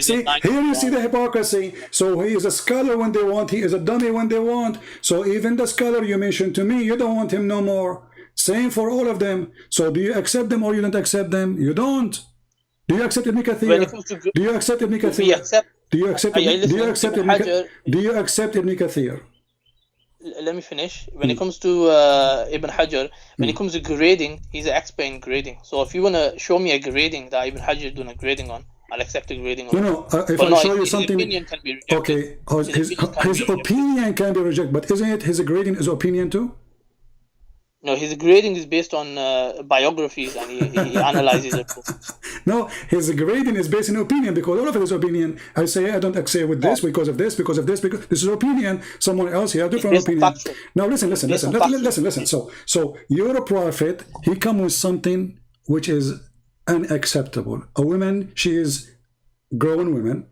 Speaker 1: See, here you see the hypocrisy. So he is a scholar when they want, he is a dummy when they want. So even the scholar you mentioned to me, you don't want him no more. Same for all of them. So do you accept them or you don't accept them? You don't. Do you accept Ibn Kathir? Do you accept Ibn Kathir? Do you accept Ibn Kathir?
Speaker 2: Let me finish. When it comes to Ibn Hajar, when it comes to grading, he's an expert in grading. So if you want to show me a grading that Ibn Hajar is doing a grading on, I'll accept the grading on.
Speaker 1: If I show you something,
Speaker 2: opinion can be rejected.
Speaker 1: Okay, his opinion can be rejected, but isn't it his grading is opinion too?
Speaker 2: No, his grading is based on biographies, and he analyzes it.
Speaker 1: No, his grading is based on opinion, because all of it is opinion. I say I don't agree with this because of this, because this is opinion. Someone else here different opinion. Now listen. So you're a prophet. He come with something which is unacceptable. A woman, she is grown woman,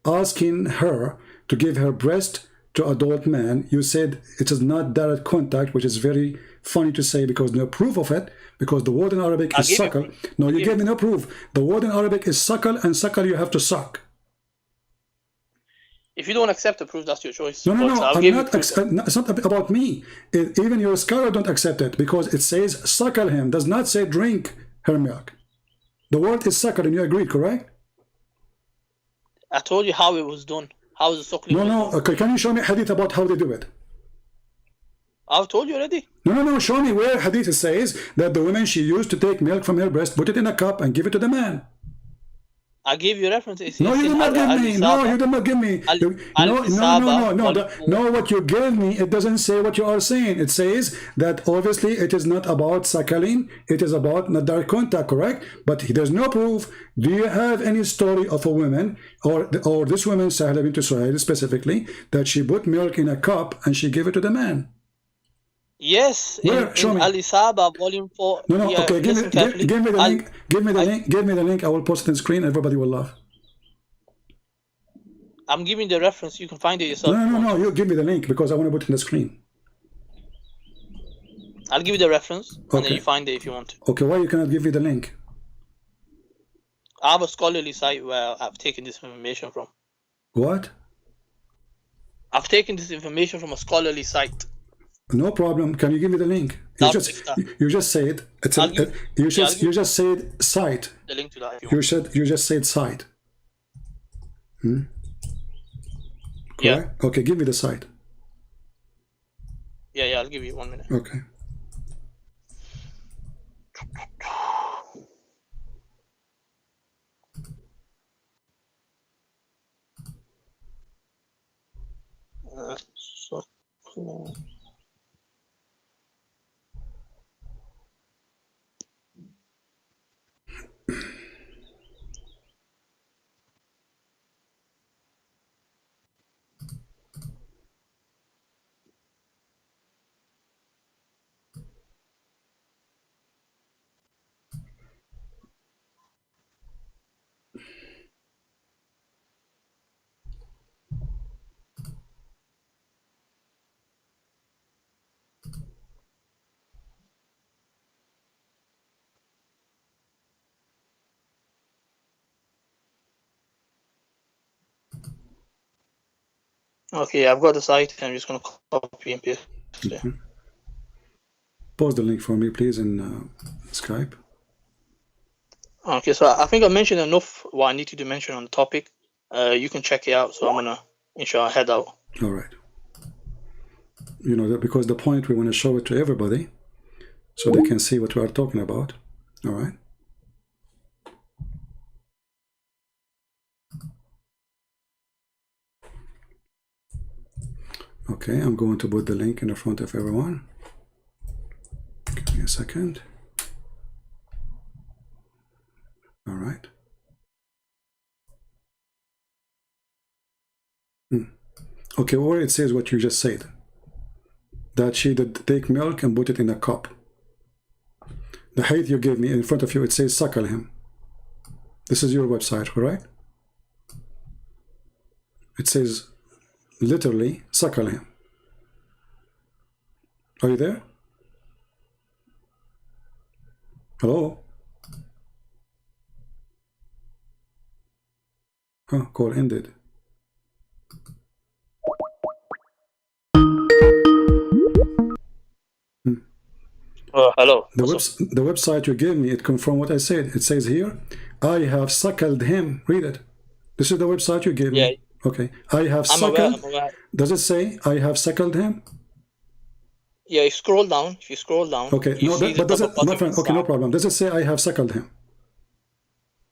Speaker 1: asking her to give her breast to adult man. You said it is not direct contact, which is very funny to say because no proof of it, because the word in Arabic is suckle. No, you gave me no proof. The word in Arabic is suckle, and suckle you have to suck.
Speaker 2: If you don't accept the proof, that's your choice.
Speaker 1: No, it's not about me. Even your scholar don't accept it because it says suckle him, does not say drink her milk. The word is suckle, and you agreed, correct?
Speaker 2: I told you how it was done. How is the suckling?
Speaker 1: No. Okay, can you show me hadith about how they do it?
Speaker 2: I've told you already.
Speaker 1: No. Show me where hadith says that the woman, she used to take milk from her breast, put it in a cup, and give it to the man.
Speaker 2: I gave you references.
Speaker 1: No, you did not give me. No, you did not give me. No, what you gave me, it doesn't say what you are saying. It says that obviously it is not about suckling, it is about not direct contact, correct? But there's no proof. Do you have any story of a woman, or this woman, Sahla bint Suhail specifically, that she put milk in a cup and she gave it to the man?
Speaker 2: Yes,
Speaker 1: where? Show me.
Speaker 2: Al-Isaba, volume 4.
Speaker 1: No, yeah, okay, give me the link. Give me the link. I will post it on screen. Everybody will laugh.
Speaker 2: I'm giving the reference. You can find it yourself.
Speaker 1: No. You give me the link because I want to put it on the screen.
Speaker 2: I'll give you the reference, and then you find it if you want to.
Speaker 1: Okay, why you cannot give me the link?
Speaker 2: I have a scholarly site where I've taken this information from.
Speaker 1: What? I've
Speaker 2: taken this information from a scholarly site.
Speaker 1: No problem. Can you give me the link? You just said you just said site.
Speaker 2: The link to that.
Speaker 1: You just said site.
Speaker 2: Yeah.
Speaker 1: Okay, give me the site.
Speaker 2: Yeah. I'll give you 1 minute.
Speaker 1: Okay.
Speaker 2: Okay, I've got the site. I'm just going to copy and paste it.
Speaker 1: Post the link for me, please, in Skype.
Speaker 2: Okay, so I think I mentioned enough what I needed to mention on the topic. You can check it out. So I'm gonna, inshallah, head out.
Speaker 1: All right. You know that because the point we want to show it to everybody, so they can see what we are talking about. All right. Okay, I'm going to put the link in the front of everyone. Give me a second. All right. Okay, where it says what you just said, that she did take milk and put it in a cup. The hadith you gave me in front of you, it says suckle him. This is your website, correct? It says literally suckle him. Are you there? Hello? Oh, call ended.
Speaker 2: Hello.
Speaker 1: The website you gave me, it confirmed what I said. It says here, I have suckled him. Read it. This is the website you gave me. Okay. I have suckled.
Speaker 2: I'm aware.
Speaker 1: Does it say I have suckled him?
Speaker 2: Yeah, you scroll down. If you scroll down.
Speaker 1: Okay. No, but does it, my friend? Okay, no problem. Does it say I have suckled him?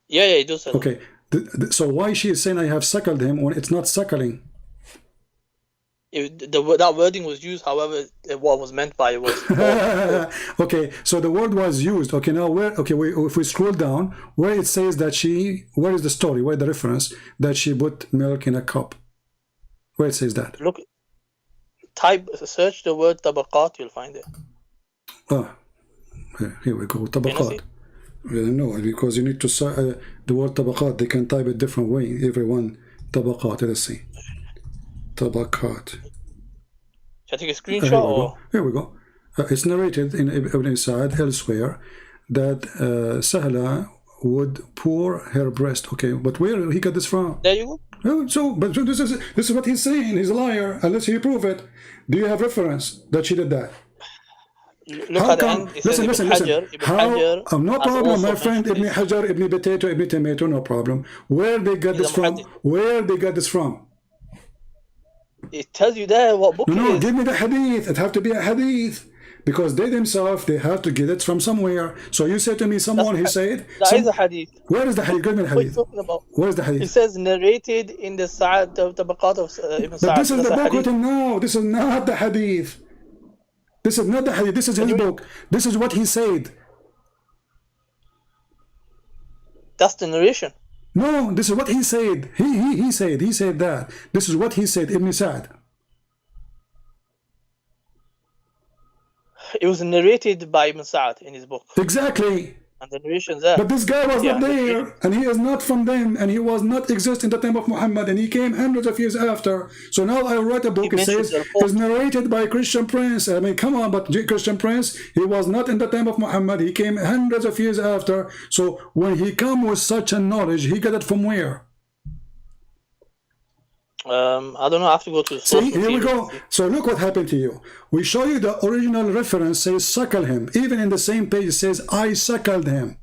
Speaker 2: Yeah, it does.
Speaker 1: Okay. So why she is saying I have suckled him when it's not suckling?
Speaker 2: That wording was used, however, what was meant by it was.
Speaker 1: Okay, so the word was used. Okay, now where? Okay, if we scroll down, where it says that she, where is the story? Where the reference that she put milk in a cup? Where it says that?
Speaker 2: Look, search the word tabaqat, you'll find it.
Speaker 1: Ah, here we go. Tabaqat. No, because you need to the word tabaqat. They can type it different way. Everyone tabaqat. Let's see. Tabaqat.
Speaker 2: Shall I take a screenshot?
Speaker 1: Here we go. It's narrated in Ibn Sa'ad elsewhere that Sahla would pour her breast. Okay, but where he got this from?
Speaker 2: There you
Speaker 1: go. But this is what he's saying. He's a liar unless he prove it. Do you have reference that she did that?
Speaker 2: Look at the end.
Speaker 1: Listen. How? No problem, my friend. Ibn Hajar, Ibn Potato, Ibn Tomato. No problem. Where they got this from? Where they got this from?
Speaker 2: It tells you there what book it is.
Speaker 1: No, give me the hadith. It have to be a hadith. Because they themselves, they have to get it from somewhere. So you said to me, someone who said...
Speaker 2: That is a hadith.
Speaker 1: Where is the hadith? Give me the hadith.
Speaker 2: What are you talking about?
Speaker 1: Where is the hadith?
Speaker 2: It says narrated in the Sa'ad, the Tabaqat of Ibn Sa'ad.
Speaker 1: But this is the book written now. This is not the hadith. This is not the hadith. This is his book. This is what he said.
Speaker 2: That's the narration.
Speaker 1: No, this is what he said. He said that. This is what he said, Ibn Sa'ad.
Speaker 2: It was narrated by Ibn Sa'ad in his book.
Speaker 1: Exactly.
Speaker 2: And the narration's there.
Speaker 1: But this guy was not there, and he is not from them, and he was not exist in the time of Muhammad, and he came hundreds of years after. So now I wrote a book, it says it's narrated by a Christian prince. I mean, come on, but Christian prince, he was not in the time of Muhammad, he came hundreds of years after. So when he come with such a knowledge, he got it from where?
Speaker 2: I don't know, I have to go to the source.
Speaker 1: See, here we go. So look what happened to you. We show you the original reference says suckle him. Even in the same page it says I suckled him.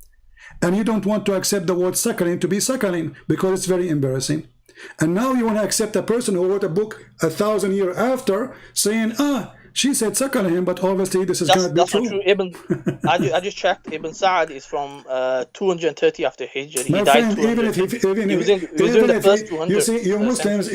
Speaker 1: And you don't want to accept the word suckling to be suckling because it's very embarrassing. And now you want to accept a person who wrote a book 1,000 years after saying, she said suckle him, but obviously this is going to be true.
Speaker 2: I just checked. Ibn Sa'ad is from 230 after Hijr. He
Speaker 1: My
Speaker 2: died
Speaker 1: friend, even if you see, you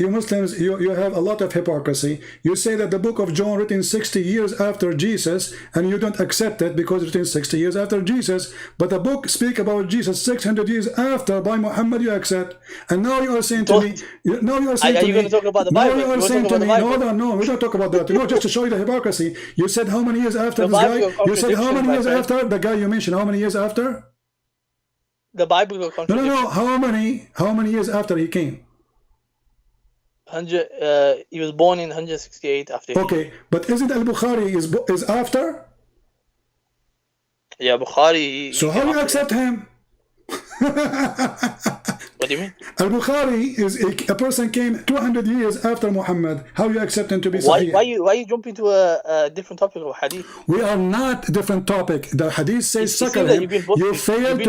Speaker 1: Muslims, you have a lot of hypocrisy. You say that the book of John written 60 years after Jesus, and you don't accept it because it's written 60 years after Jesus. But the book speak about Jesus 600 years after by Muhammad. You accept, and now you are saying to me, now you are saying to me,
Speaker 2: going to talk about the Bible?
Speaker 1: Now you are saying to me, no, we don't talk about that. No, just to show you the hypocrisy. You said how many years after this guy? You said how many years after the guy you mentioned? How many years after?
Speaker 2: The Bible will contradict.
Speaker 1: No. How many years after he came?
Speaker 2: 100. He was born in 168 after.
Speaker 1: Okay, but isn't Al-Bukhari is after?
Speaker 2: Yeah, Bukhari.
Speaker 1: So how do you accept him?
Speaker 2: What do you mean?
Speaker 1: Al-Bukhari is a person came 200 years after Muhammad. How you accept him to be Sahih?
Speaker 2: Why you jump into a different topic of hadith?
Speaker 1: We are not different topic. The hadith says suckle him. You failed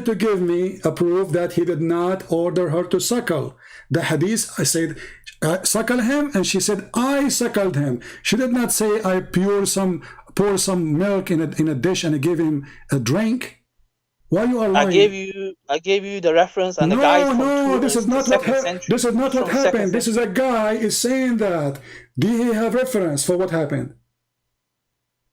Speaker 1: to give me a proof that he did not order her to suckle. The hadith I said suckle him, and she said I suckled him. She did not say I pour some milk in a dish and I gave him a drink. Why you are lying?
Speaker 2: I gave you the reference and the guide.
Speaker 1: No, this is not what happened. This is not what happened. This is a guy is saying that. Do he have reference for what happened?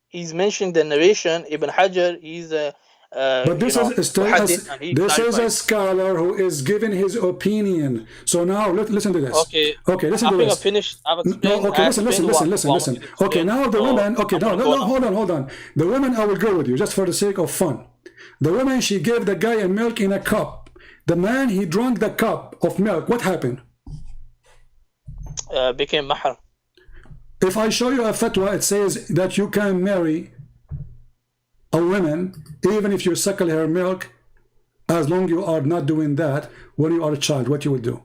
Speaker 2: He's mentioning the narration. Ibn Hajar. He's a.
Speaker 1: But this is a scholar who is giving his opinion. So now listen to this. Okay, listen to this.
Speaker 2: I finished. I've explained.
Speaker 1: No, okay, listen. Okay, now the woman. Okay, no, hold on. The woman, I will go with you just for the sake of fun. The woman, she gave the guy a milk in a cup. The man, he drank the cup of milk. What happened?
Speaker 2: Became mahram.
Speaker 1: If I show you a fatwa, it says that you can marry a woman even if you suckle her milk, as long you are not doing that when you are a child. What you would do?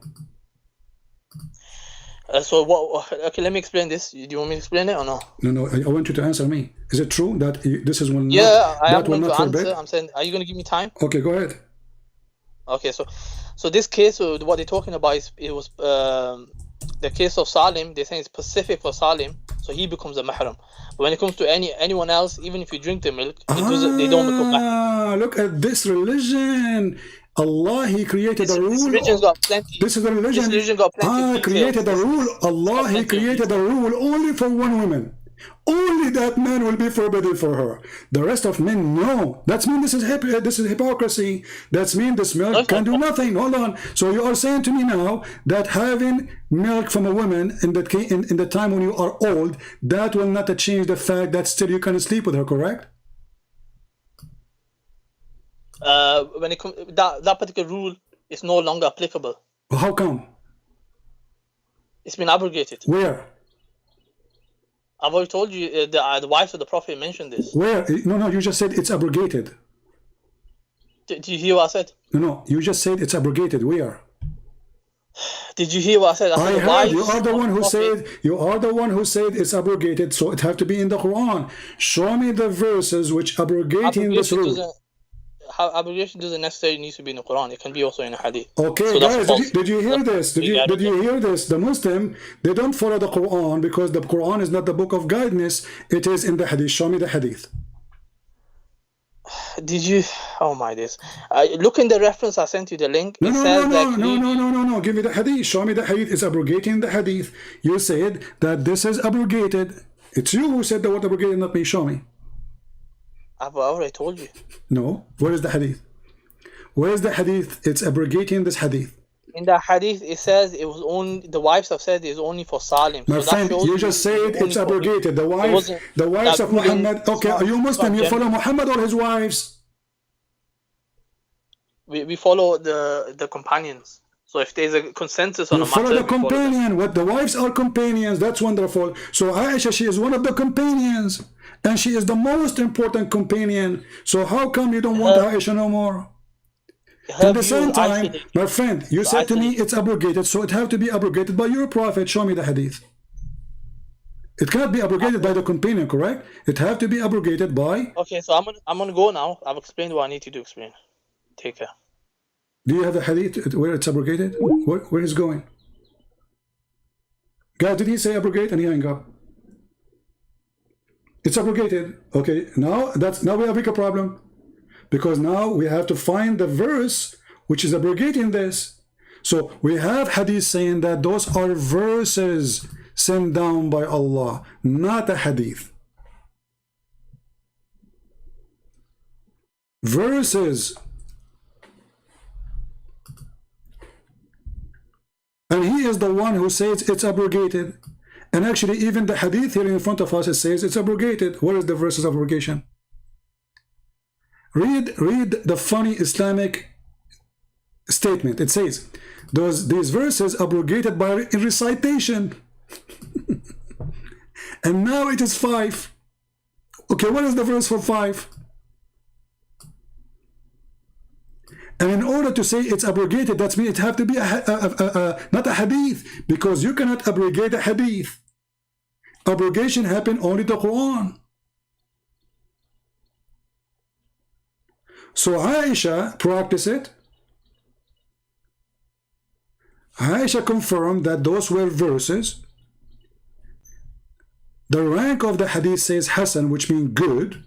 Speaker 2: So what? Okay, let me explain this. Do you want me to explain it or no?
Speaker 1: No. I want you to answer me. Is it true that this is one?
Speaker 2: Yeah, I am going to answer. I'm saying, are you going to give me time?
Speaker 1: Okay, go ahead.
Speaker 2: Okay, so this case, what they're talking about is the case of Salim. They're saying it's specific for Salim, so he becomes a mahram. But when it comes to anyone else, even if you drink the milk, they don't become mahram.
Speaker 1: Look at this religion. Allah, He created a rule.
Speaker 2: This religion's got plenty.
Speaker 1: This is a religion.
Speaker 2: This religion got plenty.
Speaker 1: Created a rule. Allah, He created a rule only for one woman. Only that man will be forbidden for her. The rest of men, no. That means this is hypocrisy. That means this milk can do nothing. Hold on. So you are saying to me now that having milk from a woman in the time when you are old, that will not change the fact that still you can sleep with her, correct?
Speaker 2: When it comes that particular rule is no longer applicable.
Speaker 1: How come?
Speaker 2: It's been abrogated.
Speaker 1: Where?
Speaker 2: I've already told you the wives of the Prophet mentioned this.
Speaker 1: Where? No, you just said it's abrogated.
Speaker 2: Did you hear what I said?
Speaker 1: No, you just said it's abrogated. Where?
Speaker 2: Did you hear what I said?
Speaker 1: I heard. You are the one who said. You are the one who said it's abrogated. So it have to be in the Quran. Show me the verses which abrogating this rule.
Speaker 2: Abrogation doesn't necessarily need to be in the Quran. It can be also in a hadith.
Speaker 1: Okay, so guys, did you hear this? Did you hear this? The Muslim, they don't follow the Quran because the Quran is not the book of guidance. It is in the hadith. Show me the hadith.
Speaker 2: Did you? Oh my days! Look in the reference. I sent you the link.
Speaker 1: No. Give me the hadith. Show me the hadith. It's abrogating the hadith. You said that this is abrogated. It's you who said the word abrogated, not me. Show me.
Speaker 2: I've already told you.
Speaker 1: No. Where is the hadith? Where is the hadith? It's abrogating this hadith.
Speaker 2: In the hadith, it says it was only the wives have said it's only for Salim.
Speaker 1: My friend, you just said it's abrogated. The wives of Muhammad. Okay, are you Muslim? You follow Muhammad or his wives?
Speaker 2: We follow the companions. So if there's a consensus on a matter,
Speaker 1: follow the companion. What the wives are companions. That's wonderful. So Aisha, she is one of the companions. And she is the most important companion. So how come you don't want Aisha no more? At the same time, my friend, you said to me it's abrogated, so it have to be abrogated by your prophet. Show me the hadith. It cannot be abrogated by the companion, correct? It have to be abrogated by...
Speaker 2: Okay, so I'm gonna go now. I've explained what I need to explain. Take care.
Speaker 1: Do you have the hadith where it's abrogated? Where is going? Guys, did he say abrogate and he hang up? It's abrogated. Okay, now we have a bigger problem. Because now we have to find the verse which is abrogating this. So we have hadith saying that those are verses sent down by Allah, not a hadith. Verses. And he is the one who says it's abrogated. And actually even the hadith here in front of us, it says it's abrogated. Where is the verses of abrogation? Read the funny Islamic statement. It says, these verses abrogated by recitation. And now it is 5. Okay, what is the verse for 5? And in order to say it's abrogated, that means it have to be not a hadith, because you cannot abrogate a hadith. Abrogation happened only the Quran. So Aisha practiced it. Aisha confirmed that those were verses. The rank of the hadith says Hasan, which means good.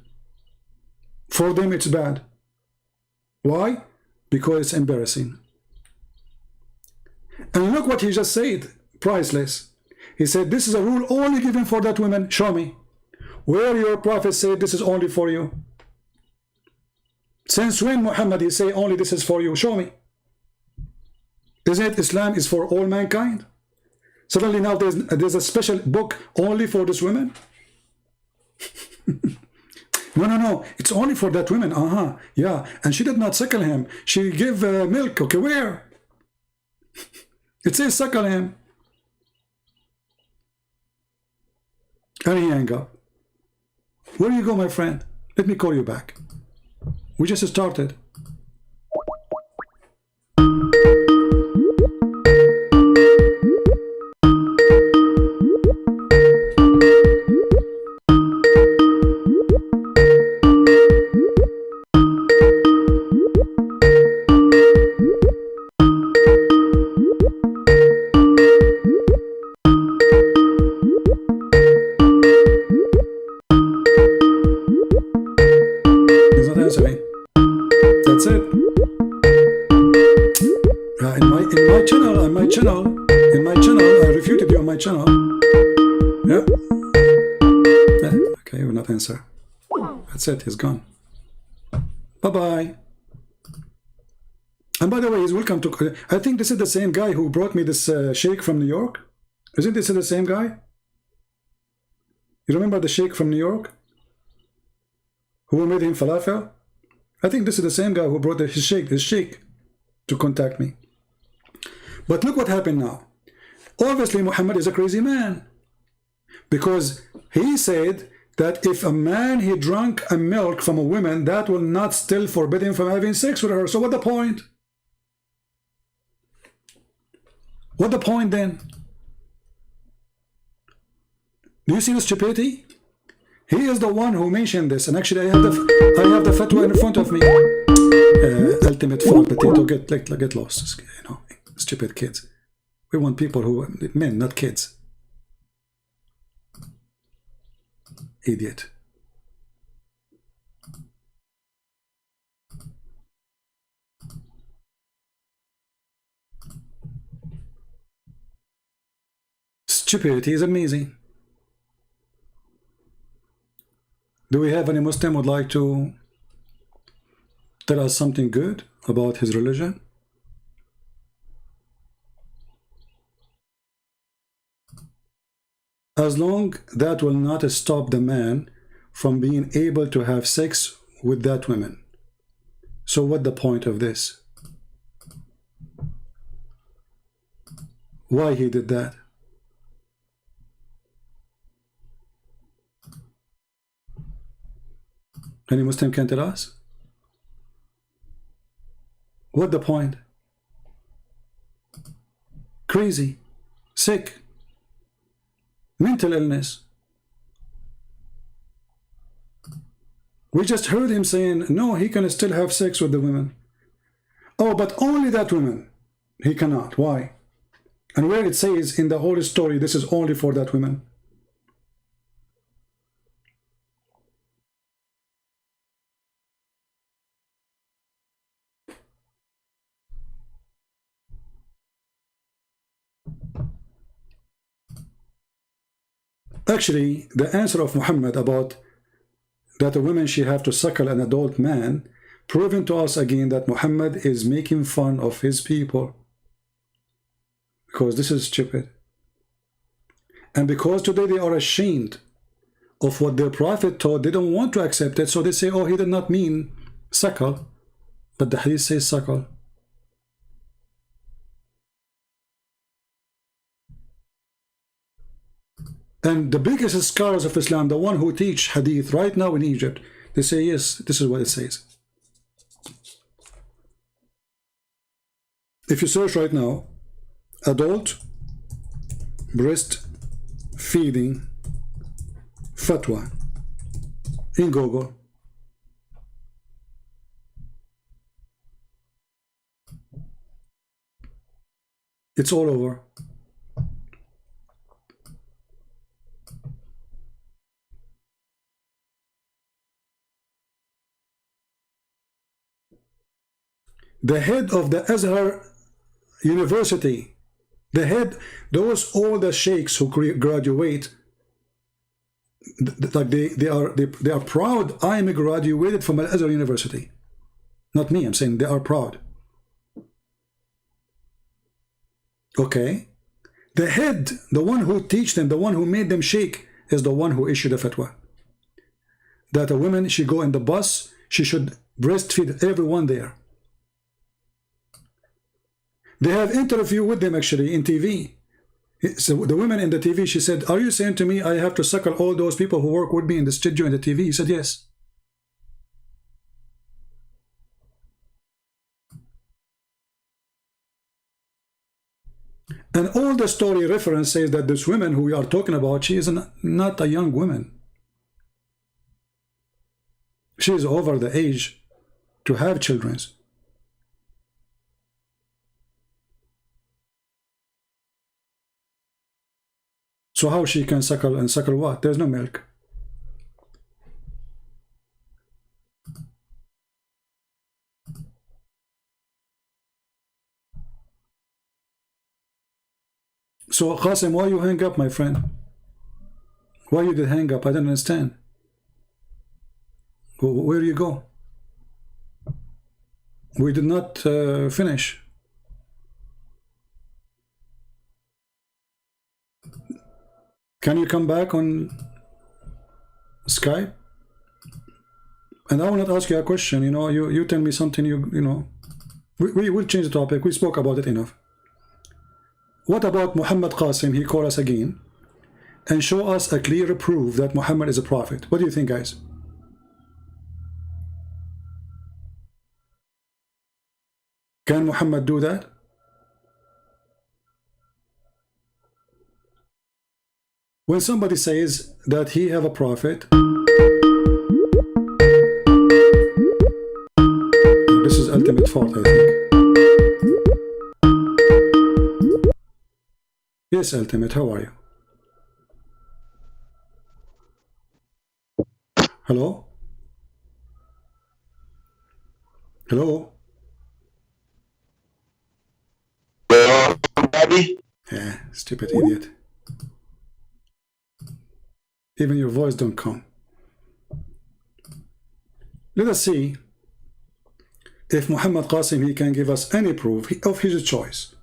Speaker 1: For them it's bad. Why? Because it's embarrassing. And look what he just said, priceless. He said, this is a rule only given for that woman. Show me. Where your prophet said this is only for you? Since when, Muhammad, he say only this is for you? Show me. Isn't it Islam is for all mankind? Suddenly now there's a special book only for this woman? No, it's only for that woman. Yeah, and she did not suckle him. She gave milk. Okay, where? It says suckle him. And he hang up. Where do you go, my friend? Let me call you back. We just started. In my channel, I refuted you on my channel. Yeah. Okay, will not answer. That's it, he's gone. Bye-bye. And by the way, he's welcome to... I think this is the same guy who brought me this sheikh from New York. Isn't this the same guy? You remember the sheikh from New York? Who made him falafel? I think this is the same guy who brought his sheikh to contact me. But look what happened now. Obviously, Muhammad is a crazy man. Because he said that if a man, he drank a milk from a woman, that will not still forbid him from having sex with her. So what the point? What the point then? Do you see the stupidity? He is the one who mentioned this. And actually, I have the fatwa in front of me. Ultimate farm potato, get lost. You know, stupid kids. We want people who, men, not kids. Idiot. Stupidity is amazing. Do we have any Muslim who would like to tell us something good about his religion? As long that will not stop the man from being able to have sex with that woman. So what the point of this? Why he did that? Any Muslim can tell us? What the point? Crazy, sick, mental illness. We just heard him saying, no, he can still have sex with the women. Oh, but only that woman. He cannot. Why? And where it says in the whole story, this is only for that woman. Actually, the answer of Muhammad about that a woman she have to suckle an adult man, proven to us again that Muhammad is making fun of his people. Because this is stupid. And because today they are ashamed of what their prophet taught, they don't want to accept it, so they say, oh, he did not mean suckle, but the hadith says suckle. And the biggest scholars of Islam, the one who teach hadith right now in Egypt, they say, yes, this is what it says. If you search right now, adult breast feeding fatwa in Google, it's all over. The head of the Azhar University, the head, those all the sheikhs who graduate, like they are proud. I am graduated from Al-Azhar University. Not me, I'm saying they are proud. Okay, the head, the one who teach them, the one who made them sheikh, is the one who issued a fatwa that a woman, she go in the bus, she should breastfeed everyone there. They have interview with them actually in TV. So the woman in the TV, she said, are you saying to me I have to suckle all those people who work with me in the studio in the TV? He said, yes. And all the story reference says that this woman who we are talking about, she is not a young woman. She is over the age to have children. So how she can suckle, and suckle what? There's no milk. So Qasem, why you hang up, my friend? Why you did hang up? I don't understand. Where do you go? We did not finish. Can you come back on Skype? And I will not ask you a question. You know, you tell me something. You know, we will change the topic. We spoke about it enough. What about Muhammad Qasem? He called us again and show us a clear proof that Muhammad is a prophet. What do you think, guys? Can Muhammad do that? When somebody says that he have a prophet, this is ultimate fault, I think. Yes, Ultimate, how are you? Hello? Hello? Yeah, stupid idiot. Even your voice don't come. Let us see if Muhammad Qasem, he can give us any proof of his choice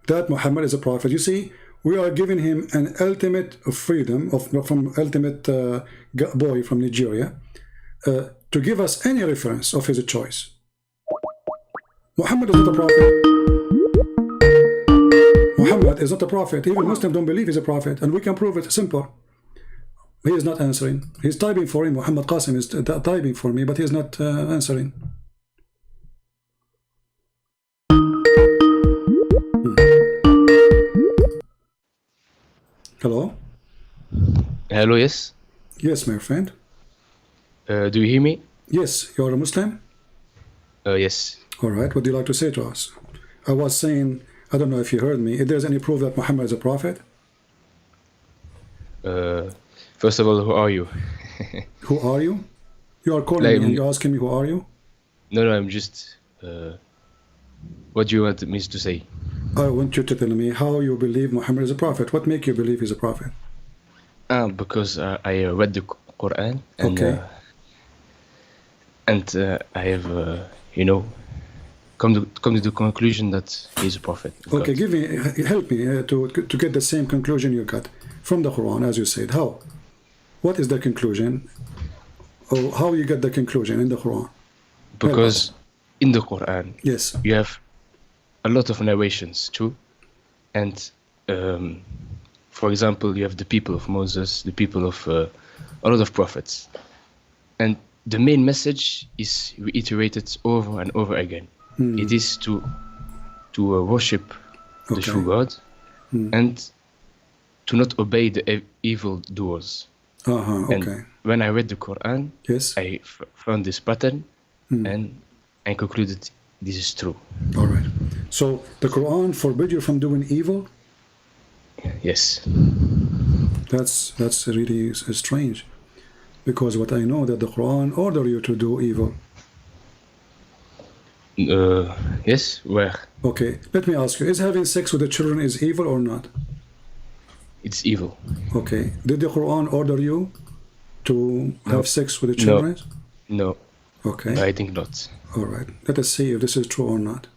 Speaker 1: that Muhammad is a prophet. You see, we are giving him an ultimate freedom from ultimate boy from Nigeria to give us any reference of his choice. Muhammad is not a prophet. Muhammad is not a prophet. Even Muslims don't believe he's a prophet, and we can prove it. Simple. He is not answering. He's typing for him. Muhammad Qasem is typing for me, but he is not answering. Hello?
Speaker 3: Hello, yes?
Speaker 1: Yes, my friend.
Speaker 3: Do you hear me?
Speaker 1: Yes, you're a Muslim?
Speaker 3: Yes.
Speaker 1: All right, what do you like to say to us? I was saying, I don't know if you heard me, if there's any proof that Muhammad is a prophet?
Speaker 3: First of all, who are you?
Speaker 1: Who are you? You are calling me and you're asking me who are you?
Speaker 3: No, I'm just... what do you want me to say?
Speaker 1: I want you to tell me how you believe Muhammad is a prophet. What makes you believe he's a prophet?
Speaker 3: Because I read the Quran and
Speaker 1: okay.
Speaker 3: I have, you know, come to the conclusion that he's a prophet.
Speaker 1: Okay, help me to get the same conclusion you got from the Quran, as you said. How? What is the conclusion? Or how you get the conclusion in the Quran?
Speaker 3: Because in the Quran,
Speaker 1: yes,
Speaker 3: you have a lot of narrations too, and for example, you have the people of Moses, the people of a lot of prophets, and the main message is reiterated over and over again. It is to to worship the true God and to not obey the evil doers. And when I read the Quran, I found this pattern and I concluded this is true.
Speaker 1: All right. So the Quran forbid you from doing evil?
Speaker 3: Yes.
Speaker 1: That's really strange, because what I know that the Quran order you to do evil.
Speaker 3: Yes, where?
Speaker 1: Okay, let me ask you, is having sex with the children is evil or not?
Speaker 3: It's evil.
Speaker 1: Okay, did the Quran order you to have sex with the children?
Speaker 3: No.
Speaker 1: Okay.
Speaker 3: I think not.
Speaker 1: All right, let us see if this is true or not.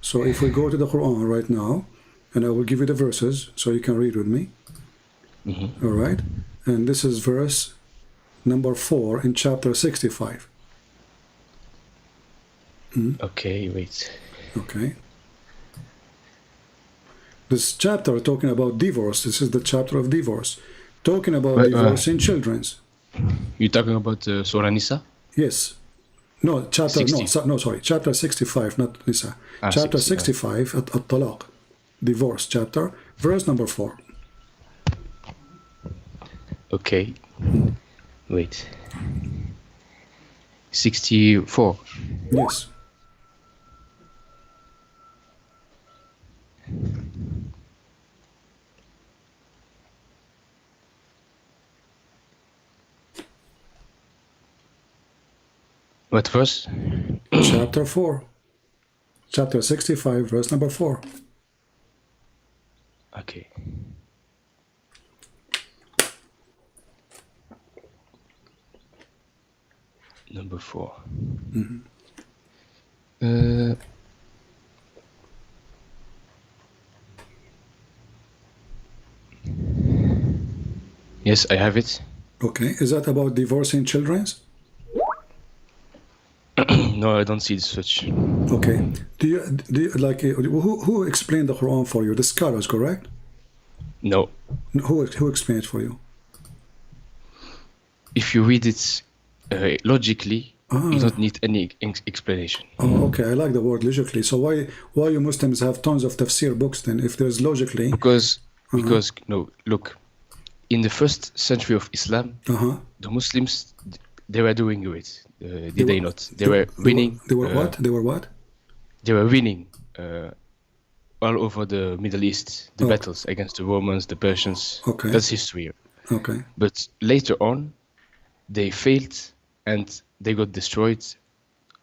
Speaker 1: So if we go to the Quran right now, and I will give you the verses so you can read with me. All right, and this is verse number 4 in chapter 65.
Speaker 3: Okay, wait.
Speaker 1: Okay. This chapter talking about divorce. This is the chapter of divorce. Talking about divorcing children's.
Speaker 3: You're talking about Surah Nisa?
Speaker 1: Yes. No, chapter
Speaker 3: 60.
Speaker 1: no, sorry. Chapter 65, not Nisa. Chapter 65 at Talaq. Divorce chapter, verse number 4.
Speaker 3: Okay. Wait. 64.
Speaker 1: Yes.
Speaker 3: What verse?
Speaker 1: Chapter 4. Chapter 65, verse number 4.
Speaker 3: Okay. Number 4. Yes, I have it.
Speaker 1: Okay, is that about divorcing children's?
Speaker 3: No, I don't see such.
Speaker 1: Okay. Do you like who explained the Quran for you? The scholars, correct?
Speaker 3: No.
Speaker 1: Who explained it for you?
Speaker 3: If you read it logically, you don't need any explanation.
Speaker 1: Oh, okay. I like the word logically. So why you Muslims have tons of tafsir books then? If there's logically,
Speaker 3: because no, look, in the first century of Islam, the Muslims they were doing great. Did they not? They were winning.
Speaker 1: They were what? They were what?
Speaker 3: They were winning all over the Middle East, the battles against the Romans, the Persians.
Speaker 1: Okay.
Speaker 3: That's history.
Speaker 1: Okay.
Speaker 3: But later on, they failed and they got destroyed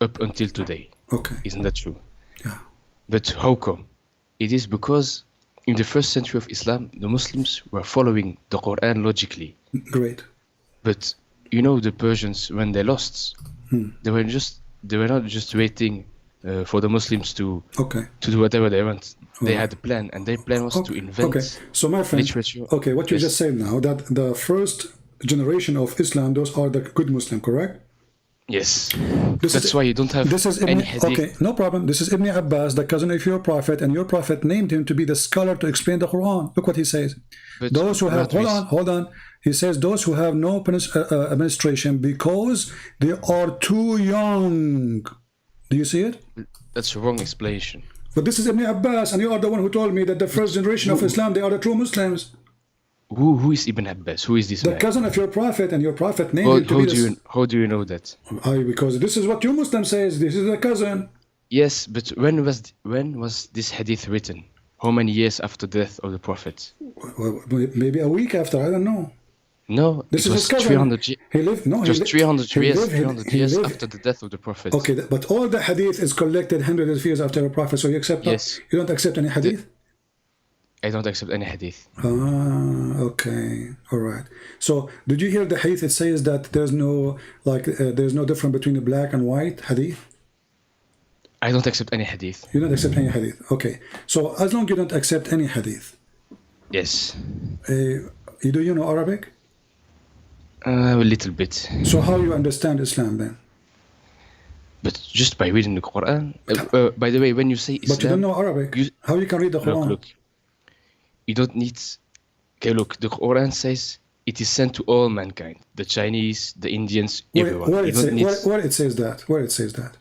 Speaker 3: up until today.
Speaker 1: Okay.
Speaker 3: Isn't that true?
Speaker 1: Yeah.
Speaker 3: But how come? It is because in the first century of Islam, the Muslims were following the Quran logically.
Speaker 1: Great.
Speaker 3: But you know, the Persians, when they lost, they were not just waiting for the Muslims to do whatever they want. They had a plan, and their plan was to invent
Speaker 1: So my friend,
Speaker 3: literature.
Speaker 1: Okay, what you just said now, that the first generation of Islam, those are the good Muslim, correct?
Speaker 3: Yes. That's why you don't have any hadith.
Speaker 1: Okay, no problem. This is Ibn Abbas, the cousin of your prophet, and your prophet named him to be the scholar to explain the Quran. Look what he says. But those who have, hold on. He says those who have no administration because they are too young. Do you see it?
Speaker 3: That's a wrong explanation.
Speaker 1: But this is Ibn Abbas, and you are the one who told me that the first generation of Islam, they are the true Muslims.
Speaker 3: Who is Ibn Abbas? Who is this man?
Speaker 1: The cousin of your prophet, and your prophet named him to be
Speaker 3: how do you know that?
Speaker 1: Because this is what your Muslim says. This is the cousin.
Speaker 3: Yes, but when was this hadith written? How many years after the death of the prophet?
Speaker 1: Well, maybe a week after. I don't know.
Speaker 3: No,
Speaker 1: this
Speaker 3: it was 300 years.
Speaker 1: He lived. No,
Speaker 3: just 300 years after the death of the prophet.
Speaker 1: Okay, but all the hadith is collected hundreds of years after the prophet. So you accept?
Speaker 3: Yes.
Speaker 1: You don't accept any hadith?
Speaker 3: I don't accept any hadith.
Speaker 1: Okay, all right. So did you hear the hadith? It says that there's no there's no difference between the black and white hadith.
Speaker 3: I don't accept any hadith.
Speaker 1: You don't accept any hadith. Okay. So as long as you don't accept any hadith.
Speaker 3: Yes.
Speaker 1: Do you know Arabic?
Speaker 3: A little bit.
Speaker 1: So how you understand Islam then?
Speaker 3: But just by reading the Quran. By the way, when you say Islam,
Speaker 1: but you don't know Arabic. How you can read the Quran?
Speaker 3: Look. You don't need. Okay, look. The Quran says it is sent to all mankind: the Chinese, the Indians, everyone.
Speaker 1: Where it says that? Where it says that?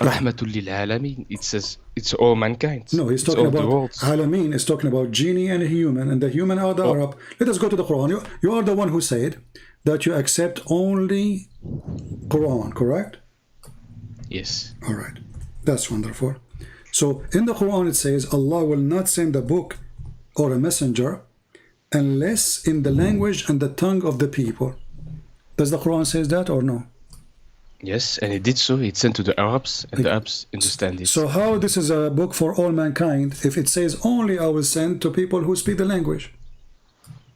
Speaker 3: Rahmatul lil alamin. It says it's all mankind.
Speaker 1: No, he's talking about Alameen is talking about genie and human, and the human are the Arab. Let us go to the Quran. You are the one who said that you accept only Quran, correct?
Speaker 3: Yes.
Speaker 1: All right, that's wonderful. So in the Quran it says Allah will not send a book or a messenger unless in the language and the tongue of the people. Does the Quran says that or no?
Speaker 3: Yes, and it did so. It sent to the Arabs, and the Arabs understand it.
Speaker 1: So how this is a book for all mankind if it says only I will send to people who speak the language?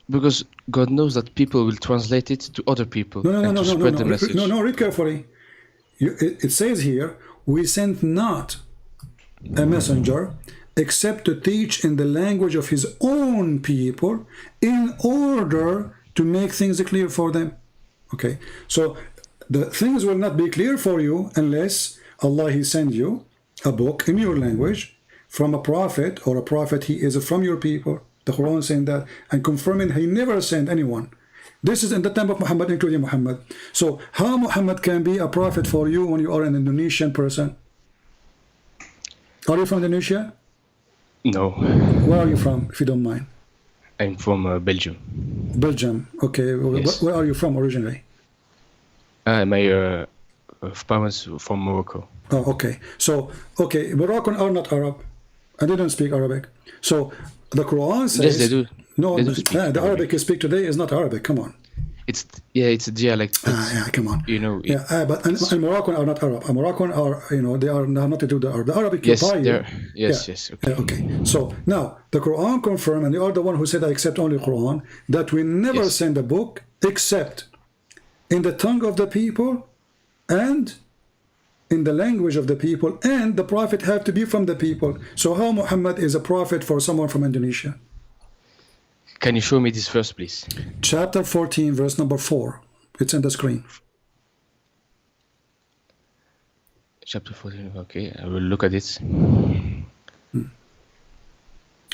Speaker 3: Because God knows that people will translate it to other people to spread the message.
Speaker 1: No, read carefully. It says here, we sent not a messenger except to teach in the language of his own people in order to make things clear for them. Okay, so the things will not be clear for you unless Allah He send you a book in your language from a prophet, or a prophet he is from your people. The Quran saying that and confirming He never sent anyone. This is in the time of Muhammad, including Muhammad. So how Muhammad can be a prophet for you when you are an Indonesian person? Are you from Indonesia?
Speaker 3: No.
Speaker 1: Where are you from, if you don't mind?
Speaker 3: I'm from Belgium.
Speaker 1: Belgium, okay.
Speaker 3: Yes.
Speaker 1: Where are you from originally?
Speaker 3: My parents from Morocco.
Speaker 1: Oh, okay. So, okay, Moroccan are not Arab. I didn't speak Arabic. So the Quran says...
Speaker 3: Yes, they do.
Speaker 1: No,
Speaker 3: they do speak
Speaker 1: the Arabic you speak today is not Arabic. Come on.
Speaker 3: It's a dialect.
Speaker 1: Come on.
Speaker 3: You know.
Speaker 1: But and Moroccan are not Arab. Moroccan are, they are not to do the Arab. The Arabic
Speaker 3: yes,
Speaker 1: you buy.
Speaker 3: Yes. Okay.
Speaker 1: Okay. So now the Quran confirm, and you are the one who said I accept only Quran, that we never send a book except in the tongue of the people and in the language of the people, and the prophet have to be from the people. So how Muhammad is a prophet for someone from Indonesia?
Speaker 3: Can you show me this verse, please?
Speaker 1: Chapter 14, verse number 4. It's on the screen.
Speaker 3: Chapter 14, okay. I will look at it.
Speaker 1: And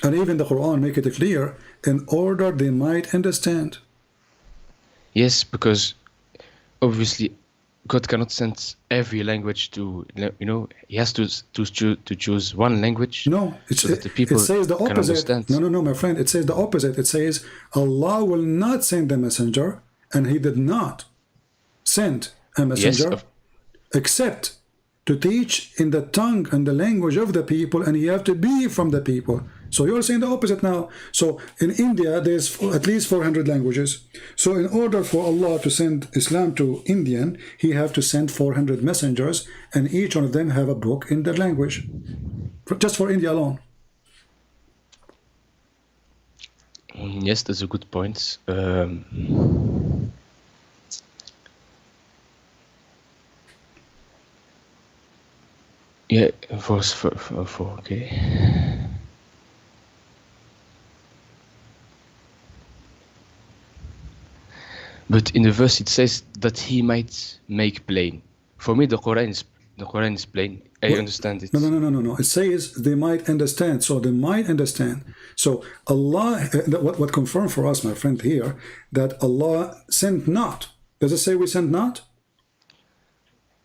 Speaker 1: even the Quran make it clear in order they might understand.
Speaker 3: Yes, because obviously God cannot send every language to, He has to choose one language.
Speaker 1: No,
Speaker 3: so that the people
Speaker 1: it says the
Speaker 3: can
Speaker 1: opposite.
Speaker 3: understand.
Speaker 1: No, my friend. It says the opposite. It says Allah will not send a messenger, and He did not send a messenger except to teach in the tongue and the language of the people, and He have to be from the people. So you're saying the opposite now. So in India, there's at least 400 languages. So in order for Allah to send Islam to Indian, He have to send 400 messengers, and each one of them have a book in their language. Just for India alone.
Speaker 3: Yes, that's a good point. Yeah, verse 4, okay. But in the verse it says that He might make plain. For me, the Quran is plain. I understand it.
Speaker 1: No. It says they might understand. So they might understand. So Allah, what confirmed for us, my friend, here, that Allah sent not. Does it say we sent not?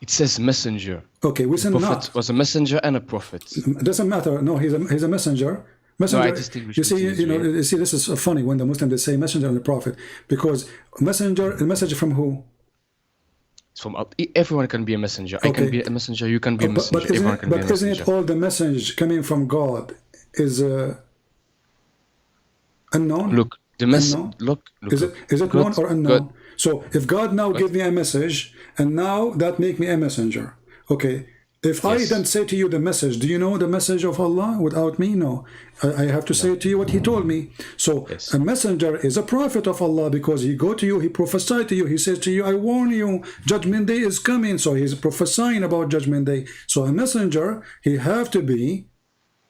Speaker 3: It says messenger.
Speaker 1: Okay, we sent not.
Speaker 3: Prophet was a messenger and a prophet.
Speaker 1: It doesn't matter. No, he's a messenger. Messenger. No, I distinguish. You see, this is funny when the Muslims they say messenger and the prophet, because a message from who?
Speaker 3: It's from everyone can be a messenger. Okay. I can be a messenger. You can be a messenger. Everyone can be a messenger.
Speaker 1: But isn't it all the message coming from God is unknown?
Speaker 3: Look, the message. Look.
Speaker 1: Is it known or unknown? So if God now give me a message, and now that make me a messenger, okay. If I then say to you the message, do you know the message of Allah without me? No. I have to say to you what He told me. So a messenger is a prophet of Allah because he go to you, he prophesied to you, he says to you, I warn you, judgment day is coming. So he's prophesying about judgment day. So a messenger, he have to be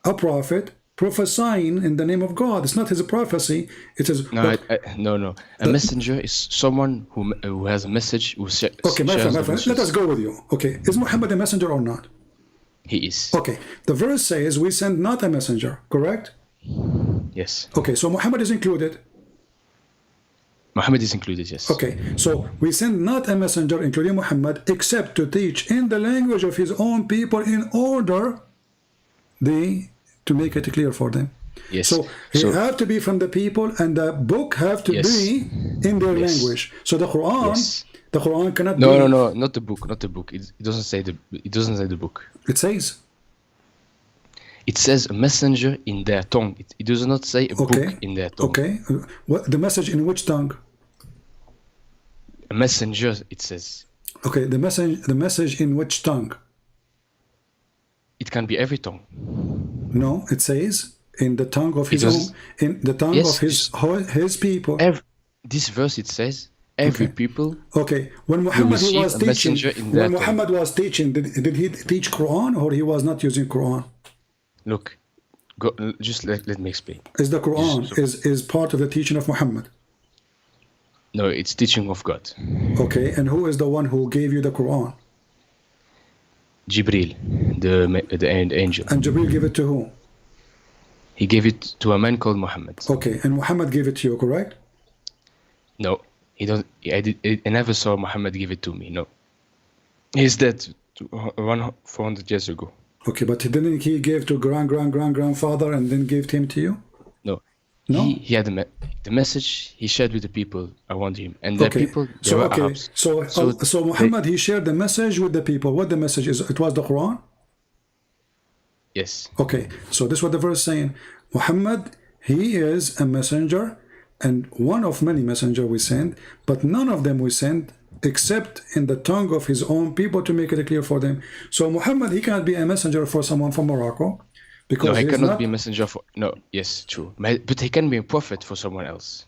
Speaker 1: a prophet prophesying in the name of God. It's not his prophecy. It is
Speaker 3: no. A messenger is someone who has a message.
Speaker 1: Okay, my friend, let us go with you. Okay, is Muhammad a messenger or not?
Speaker 3: He is.
Speaker 1: Okay, the verse says we send not a messenger, correct?
Speaker 3: Yes.
Speaker 1: Okay, so Muhammad is included.
Speaker 3: Muhammad is included, yes.
Speaker 1: Okay, so we send not a messenger, including Muhammad, except to teach in the language of his own people in order to make it clear for them.
Speaker 3: Yes.
Speaker 1: So he have to be from the people, and the book have to be in their language. So the Quran cannot be.
Speaker 3: No, not the book, not the book. It doesn't say the book.
Speaker 1: It says.
Speaker 3: It says a messenger in their tongue. It does not say a book in their tongue.
Speaker 1: Okay. What the message in which tongue?
Speaker 3: A messenger, it says.
Speaker 1: Okay, the message in which tongue?
Speaker 3: It can be every tongue.
Speaker 1: No, it says in the tongue of his own, in the tongue of his people.
Speaker 3: This verse it says every people.
Speaker 1: Okay, when Muhammad was teaching, did he teach Quran or he was not using Quran?
Speaker 3: Look, just let me explain.
Speaker 1: Is the Quran is part of the teaching of Muhammad?
Speaker 3: No, it's teaching of God.
Speaker 1: Okay, and who is the one who gave you the Quran?
Speaker 3: Jibril, the angel.
Speaker 1: And Jibril gave it to who?
Speaker 3: He gave it to a man called Muhammad.
Speaker 1: Okay, and Muhammad gave it to you, correct?
Speaker 3: No, he don't. I never saw Muhammad give it to me. No, he's dead 400 years ago.
Speaker 1: Okay, but didn't he give to grandfather and then gave him to you?
Speaker 3: No. He had the message he shared with the people around him, and the people they were Arabs.
Speaker 1: So Muhammad he shared the message with the people. What the message is? It was the Quran.
Speaker 3: Yes.
Speaker 1: Okay, so this is what the verse is saying. Muhammad, he is a messenger, and one of many messengers we send, but none of them we send except in the tongue of his own people to make it clear for them. So Muhammad, he cannot be a messenger for someone from Morocco. Because
Speaker 3: he cannot be a messenger for... No, yes, true. But he can be a prophet for someone else.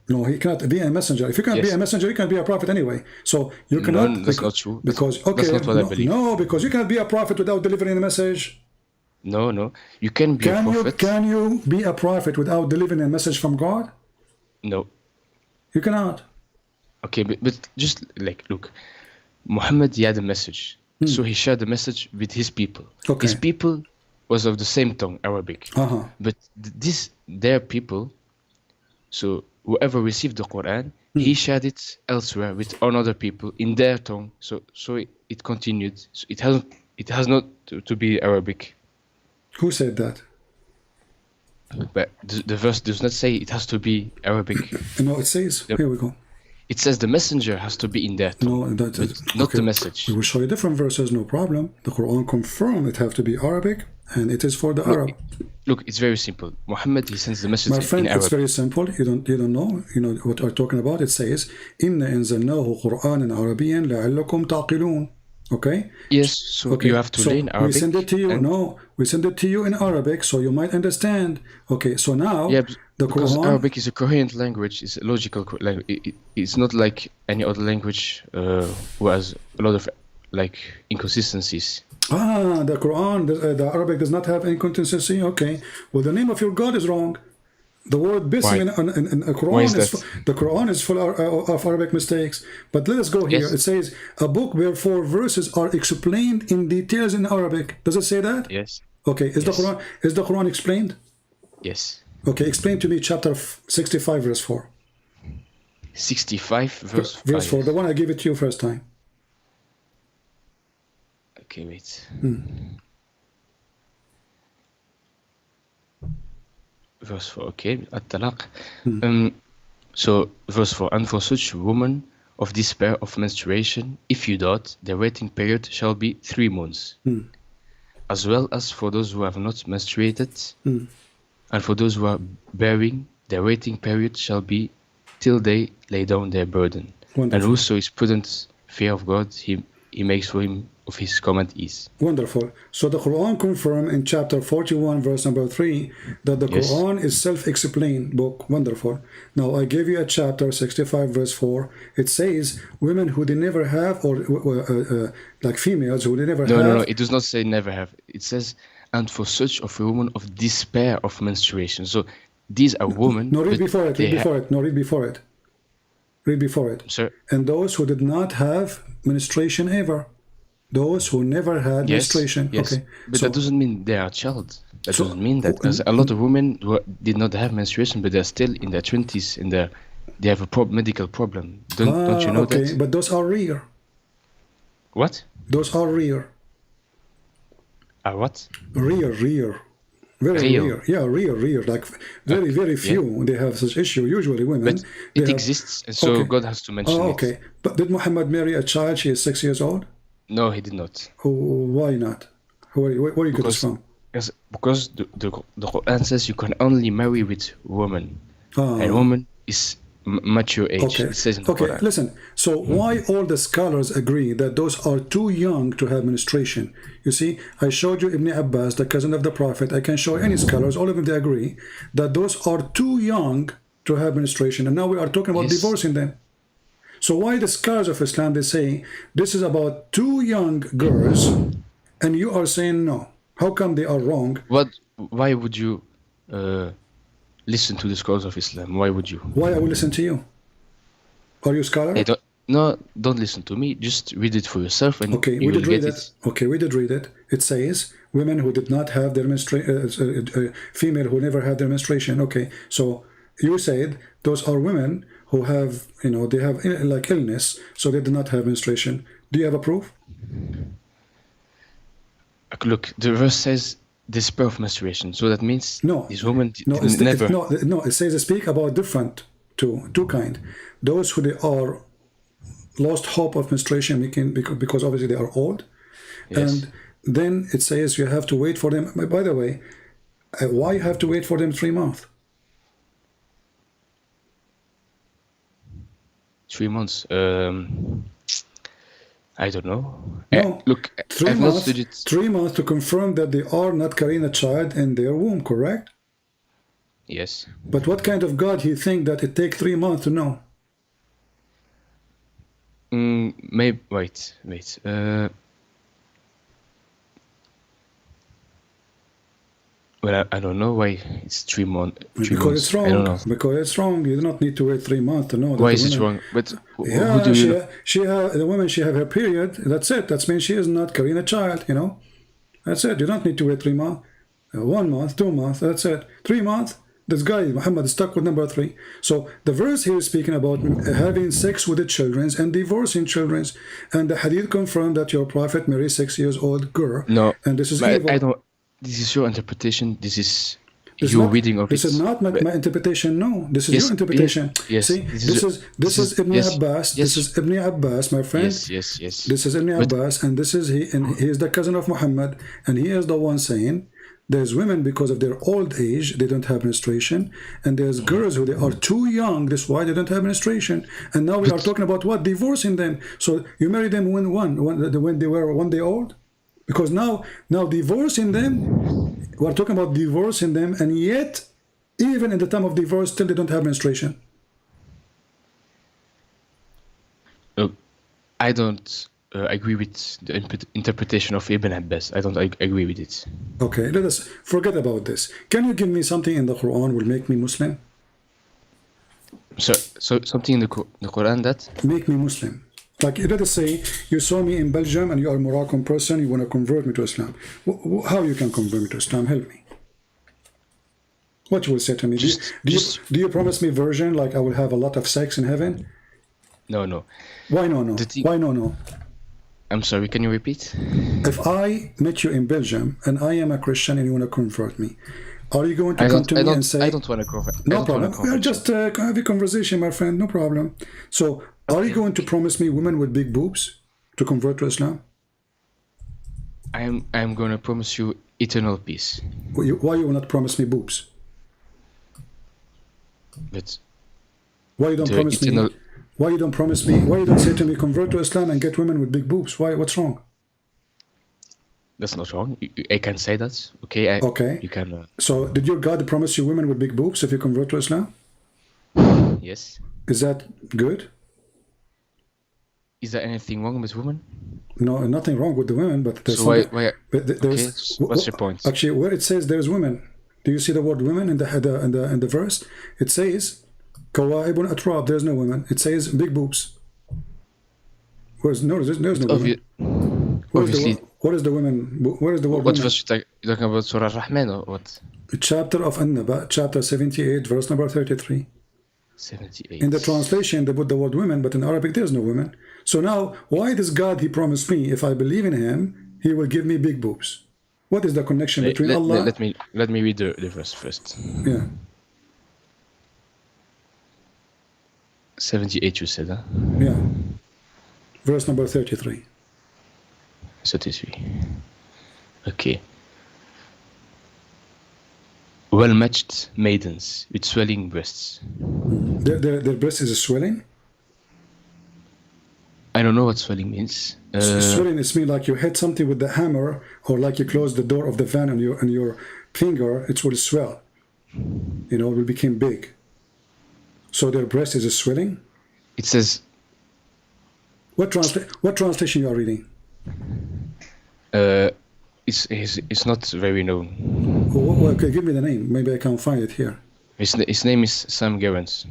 Speaker 1: No, he cannot be a messenger. If you can't be a messenger, you can't be a prophet anyway. So you cannot...
Speaker 3: No, that's not true.
Speaker 1: Because,
Speaker 3: that's not what I believe.
Speaker 1: No, because you cannot be a prophet without delivering a message.
Speaker 3: No. You can be a prophet.
Speaker 1: Can you be a prophet without delivering a message from God?
Speaker 3: No.
Speaker 1: You cannot.
Speaker 3: Okay, but just look. Muhammad, he had a message. So he shared the message with his people.
Speaker 1: Okay.
Speaker 3: His people was of the same tongue, Arabic. But their people, so whoever received the Quran, he shared it elsewhere with another people in their tongue. So it continued. So it has not to be Arabic.
Speaker 1: Who said that?
Speaker 3: But the verse does not say it has to be Arabic.
Speaker 1: No, it says. Here we go.
Speaker 3: It says the messenger has to be in that tongue, not the message.
Speaker 1: We will show you different verses, no problem. The Quran confirms it have to be Arabic, and it is for the Arab.
Speaker 3: Look, it's very simple. Muhammad, he sends the message
Speaker 1: My friend,
Speaker 3: in Arabic.
Speaker 1: It's very simple. You don't know. You know what I'm talking about. It says, "Inna anzalnahu Qur'anan Arabiyyan la'allakum taqilun." Okay.
Speaker 3: Yes. So you have to learn Arabic.
Speaker 1: We send it to you. We send it to you in Arabic, so you might understand. Okay. So now,
Speaker 3: because Arabic is a coherent language. It's a logical language. It's not like any other language who has a lot of inconsistencies.
Speaker 1: The Quran, the Arabic does not have inconsistency. Okay. Well, the name of your God is wrong. The word bism in the Quran is full of Arabic mistakes. But let us go here. It says a book where 4 verses are explained in details in Arabic. Does it say that?
Speaker 3: Yes.
Speaker 1: Okay. Is the Quran explained?
Speaker 3: Yes.
Speaker 1: Okay. Explain to me chapter 65 verse 4.
Speaker 3: 65 verse
Speaker 1: 4. The one I gave it to you first time.
Speaker 3: Okay, wait. Verse 4, okay, At-Talaq. So, verse 4, and for such women of despair of menstruation, if you doubt, their waiting period shall be 3 months. As well as for those who have not menstruated, and for those who are bearing, their waiting period shall be till they lay down their burden. Wonderful. And whoso is prudent, fear of God, he makes for him of his command ease.
Speaker 1: Wonderful. So the Quran confirmed in chapter 41 verse number 3 that the Quran is self-explained book. Wonderful. Now I gave you a chapter 65 verse 4. It says women who they never have, or like females who they never have.
Speaker 3: No, it does not say never have. It says, and for such of a woman of despair of menstruation. So these are women.
Speaker 1: No, read before it. Read before it.
Speaker 3: Sir.
Speaker 1: And those who did not have menstruation ever. Those who never had menstruation.
Speaker 3: Yes.
Speaker 1: Okay.
Speaker 3: But that doesn't mean they are a child. That doesn't mean that. There's a lot of women who did not have menstruation, but they're still in their 20s, in their they have a medical problem. Don't you know that?
Speaker 1: But those are rare.
Speaker 3: What?
Speaker 1: Those are rare.
Speaker 3: What?
Speaker 1: Rare. Very rare. Yeah, rare. Like very few. They have such issue. Usually women.
Speaker 3: But it exists, and so God has to mention it.
Speaker 1: But did Muhammad marry a child? She is 6 years old?
Speaker 3: No, he did not.
Speaker 1: Why not? Where you get this from?
Speaker 3: Because the Quran says you can only marry with woman. And woman is mature age. It says in the Quran.
Speaker 1: Listen. So why all the scholars agree that those are too young to have menstruation? You see, I showed you Ibn Abbas, the cousin of the Prophet. I can show any scholars, all of them, they agree that those are too young to have menstruation. And now we are talking about divorcing them. So why the scholars of Islam, they say this is about two young girls, and you are saying no? How come they are wrong?
Speaker 3: Why would you listen to the scholars of Islam? Why would you?
Speaker 1: Why I will listen to you? Are you a scholar?
Speaker 3: Don't listen to me. Just read it for yourself, and
Speaker 1: we did read it. Okay, we did read it. It says women who did not have their menstruation, female who never had their menstruation. Okay, so you said those are women who have, they have like illness, so they did not have menstruation. Do you have a proof?
Speaker 3: Look, the verse says the spell of menstruation, so that means these women never.
Speaker 1: It says speak about different two kind. Those who they are lost hope of menstruation, because obviously they are old, and then it says you have to wait for them. By the way, why you have to wait for them 3 months?
Speaker 3: 3 months. I don't know.
Speaker 1: No,
Speaker 3: look,
Speaker 1: 3 months. 3 months to confirm that they are not carrying a child in their womb, correct?
Speaker 3: Yes.
Speaker 1: But what kind of God he think that it takes 3 months to know?
Speaker 3: Maybe. Wait. Well, I don't know why it's 3 months.
Speaker 1: Because it's wrong.
Speaker 3: I don't know.
Speaker 1: Because it's wrong. You do not need to wait 3 months to know.
Speaker 3: Why is it wrong? But who do you?
Speaker 1: The woman, she have her period. That's it. That means she is not carrying a child. That's it. You don't need to wait 3 months. 1 month, 2 months. That's it. 3 months. This guy Muhammad is stuck with number 3. So the verse here is speaking about having sex with the children and divorcing children, and the hadith confirmed that your prophet married 6 years old girl.
Speaker 3: No,
Speaker 1: and this is evil.
Speaker 3: I don't. This is your interpretation. This is your reading of it.
Speaker 1: This is not my interpretation. No, this is your interpretation.
Speaker 3: Yes.
Speaker 1: See, this is Ibn Abbas. This is Ibn Abbas, my friend.
Speaker 3: Yes.
Speaker 1: This is Ibn Abbas, and this is he is the cousin of Muhammad, and he is the one saying there's women because of their old age they don't have menstruation, and there's girls who they are too young. That's why they don't have menstruation. And now we are talking about what? Divorcing them. So you marry them when they were 1 day old. Because now divorcing them, we're talking about divorcing them, and yet, even in the time of divorce, still they don't have menstruation.
Speaker 3: Look, I don't agree with the interpretation of Ibn Abbas. I don't agree with it.
Speaker 1: Okay, let us forget about this. Can you give me something in the Quran will make me Muslim?
Speaker 3: So something in the Quran that
Speaker 1: make me Muslim. Like, let us say you saw me in Belgium and you are a Moroccan person, you want to convert me to Islam. How you can convert me to Islam? Help me. What you will say to me? Do you promise me virgin, like I will have a lot of sex in heaven?
Speaker 3: No.
Speaker 1: Why no? Why no?
Speaker 3: I'm sorry, can you repeat?
Speaker 1: If I met you in Belgium and I am a Christian and you want to convert me, are you going to come to me and say...
Speaker 3: I don't want to convert.
Speaker 1: No problem. We are just have a conversation, my friend. No problem. So, are you going to promise me women with big boobs to convert to Islam?
Speaker 3: I'm going to promise you eternal peace.
Speaker 1: Why you will not promise me boobs?
Speaker 3: But
Speaker 1: why you don't promise me? Why you don't promise me? Why you don't say to me, convert to Islam and get women with big boobs? Why? What's wrong?
Speaker 3: That's not wrong. I can say that. Okay.
Speaker 1: Okay.
Speaker 3: You can.
Speaker 1: So, did your God promise you women with big boobs if you convert to Islam?
Speaker 3: Yes.
Speaker 1: Is that good?
Speaker 3: Is there anything wrong with women?
Speaker 1: No, nothing wrong with the women, but there's
Speaker 3: what's your point?
Speaker 1: Actually, where it says there's women, do you see the word women in the verse? It says kawaibun atrab. There's no women. It says big boobs. There's no women.
Speaker 3: Obviously.
Speaker 1: What is the women? Where is the word?
Speaker 3: What verse you talking about? Surah Rahman or what?
Speaker 1: Chapter of An-Naba, chapter 78, verse number 33.
Speaker 3: 78.
Speaker 1: In the translation, they put the word women, but in Arabic, there's no women. So now, why does God, he promised me, if I believe in him, he will give me big boobs? What is the connection between Allah?
Speaker 3: Let me read the verse first.
Speaker 1: Yeah.
Speaker 3: 78 you said, huh?
Speaker 1: Yeah. Verse number 33.
Speaker 3: 33. Okay. Well-matched maidens with swelling breasts.
Speaker 1: Their breast is swelling?
Speaker 3: I don't know what swelling means.
Speaker 1: Swelling is mean like you hit something with the hammer, or like you close the door of the van on your finger, it will swell. You know, it will become big. So their breast is swelling?
Speaker 3: It says...
Speaker 1: What translation you are reading?
Speaker 3: It's not very known.
Speaker 1: Well, okay, give me the name. Maybe I can find it here.
Speaker 3: His name is Sam Gerrans.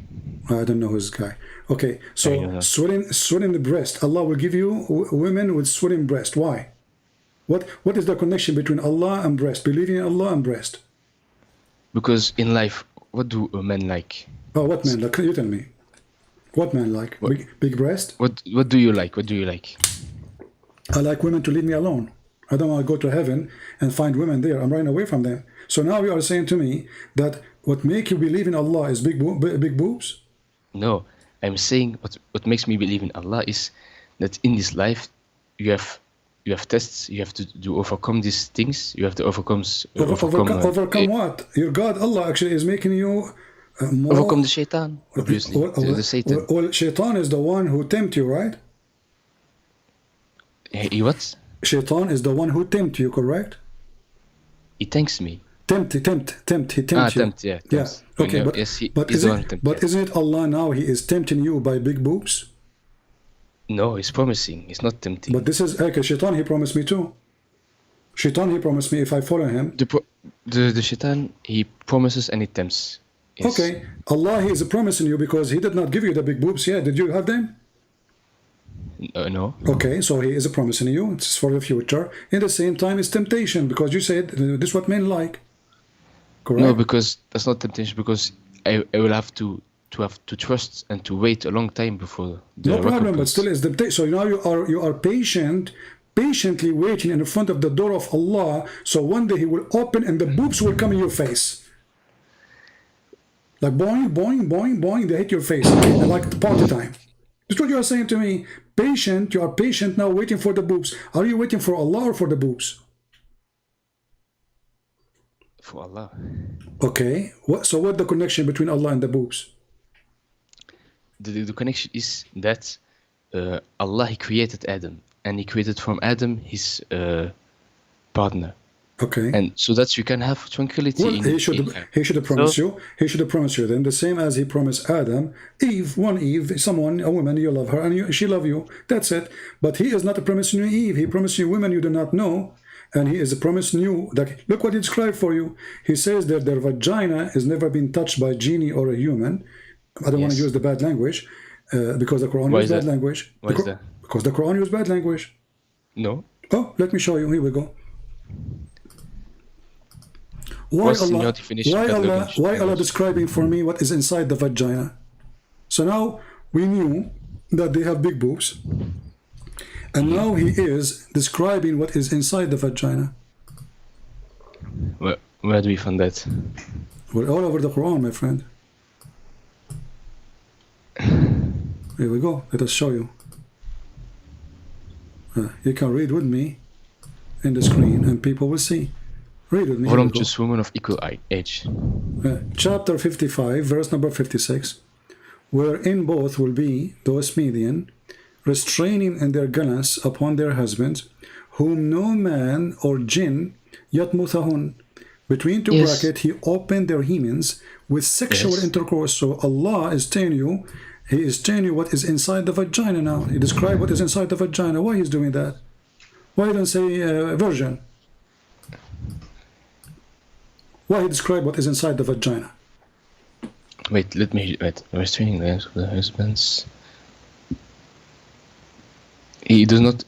Speaker 1: I don't know who's this guy. Okay, so swelling the breast. Allah will give you women with swelling breast. Why? What is the connection between Allah and breast? Believing in Allah and breast?
Speaker 3: Because in life, what do men like?
Speaker 1: Oh, what men like? You tell me. What men like? Big breast?
Speaker 3: What do you like? What do you like?
Speaker 1: I like women to leave me alone. I don't want to go to heaven and find women there. I'm running away from them. So now you are saying to me that what make you believe in Allah is big boobs?
Speaker 3: No, I'm saying what makes me believe in Allah is that in this life you have tests. You have to overcome these things. You have to overcome
Speaker 1: what? Your God, Allah, actually is making you more...
Speaker 3: Overcome the shaitan, obviously. The Satan.
Speaker 1: Well, shaitan is the one who tempt you, right?
Speaker 3: He what?
Speaker 1: Shaitan is the one who tempt you, correct?
Speaker 3: He thanks me.
Speaker 1: Tempt. He tempts you.
Speaker 3: Tempt, yeah. Tempts.
Speaker 1: Yeah. Okay,
Speaker 3: but
Speaker 1: yes,
Speaker 3: but
Speaker 1: isn't it Allah now? He is tempting you by big boobs.
Speaker 3: No, he's promising. He's not tempting.
Speaker 1: But this is okay. Shaitan, he promised me too. Shaitan, he promised me if I follow him.
Speaker 3: The shaitan, he promises and he tempts. Yes.
Speaker 1: Okay, Allah, he is promising you because he did not give you the big boobs yet. Did you have them?
Speaker 3: No.
Speaker 1: Okay, so he is promising you. It's for the future. In the same time, it's temptation because you said this is what men like. Correct?
Speaker 3: No, because that's not temptation. Because I will have to trust and to wait a long time before.
Speaker 1: No problem, but still it's temptation. So now you are patiently waiting in front of the door of Allah. So one day He will open and the boobs will come in your face. Like boing, boing, boing, boing, they hit your face. And like the party time. That's what you are saying to me. Patient, you are patient now waiting for the boobs. Are you waiting for Allah or for the boobs?
Speaker 3: For Allah.
Speaker 1: Okay. So what's the connection between Allah and the boobs?
Speaker 3: The connection is that Allah, He created Adam. And He created from Adam his partner.
Speaker 1: Okay.
Speaker 3: And so that you can have tranquility.
Speaker 1: Well, he should have promised you. He should have promised you then the same as he promised Adam. Eve, a woman, you love her and she love you. That's it. But he is not promising you Eve. He promised you women you do not know. And he is promising you that, look what he described for you. He says that their vagina has never been touched by a genie or a human. I don't want to use the bad language because the Quran uses bad language.
Speaker 3: Why is that?
Speaker 1: Because the Quran uses bad language.
Speaker 3: No.
Speaker 1: Oh, let me show you. Here we go. Why Allah describing for me what is inside the vagina? So now we knew that they have big boobs. And now he is describing what is inside the vagina.
Speaker 3: Where do we find that?
Speaker 1: Well, all over the Quran, my friend. Here we go. Let us show you. You can read with me in the screen and people will see. Read with me.
Speaker 3: Voluptuous women of equal age.
Speaker 1: Chapter 55, verse number 56. Wherein both will be, those median, restraining in their gallants upon their husbands, whom no man or jinn yatmuthahun. Between two brackets, he opened their hymens with sexual intercourse. So Allah is telling you, He is telling you what is inside the vagina now. He described what is inside the vagina. Why he's doing that? Why he don't say virgin? Why he describe what is inside the vagina?
Speaker 3: Wait. Restraining the hands of the husbands. He does not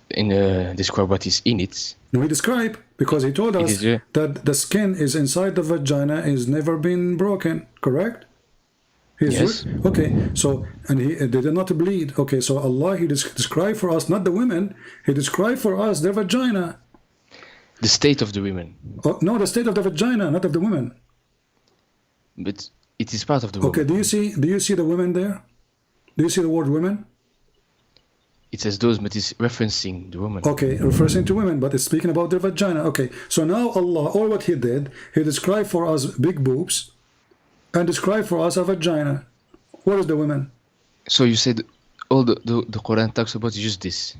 Speaker 3: describe what is in it. No, he described because he told us that the skin is inside the vagina is never been broken. Correct? Yes.
Speaker 1: Okay, so, and they did not bleed. Okay, so Allah, He described for us, not the women, He described for us their vagina.
Speaker 3: The state of the women.
Speaker 1: Oh, no, the state of the vagina, not of the women.
Speaker 3: But it is part of the woman.
Speaker 1: Okay, do you see the women there? Do you see the word women?
Speaker 3: It says those, but it's referencing the woman.
Speaker 1: Okay, referring to women, but it's speaking about their vagina. Okay, so now Allah, all what He did, He described for us big boobs and described for us a vagina. What is the women?
Speaker 3: So you said all the Quran talks about is just this.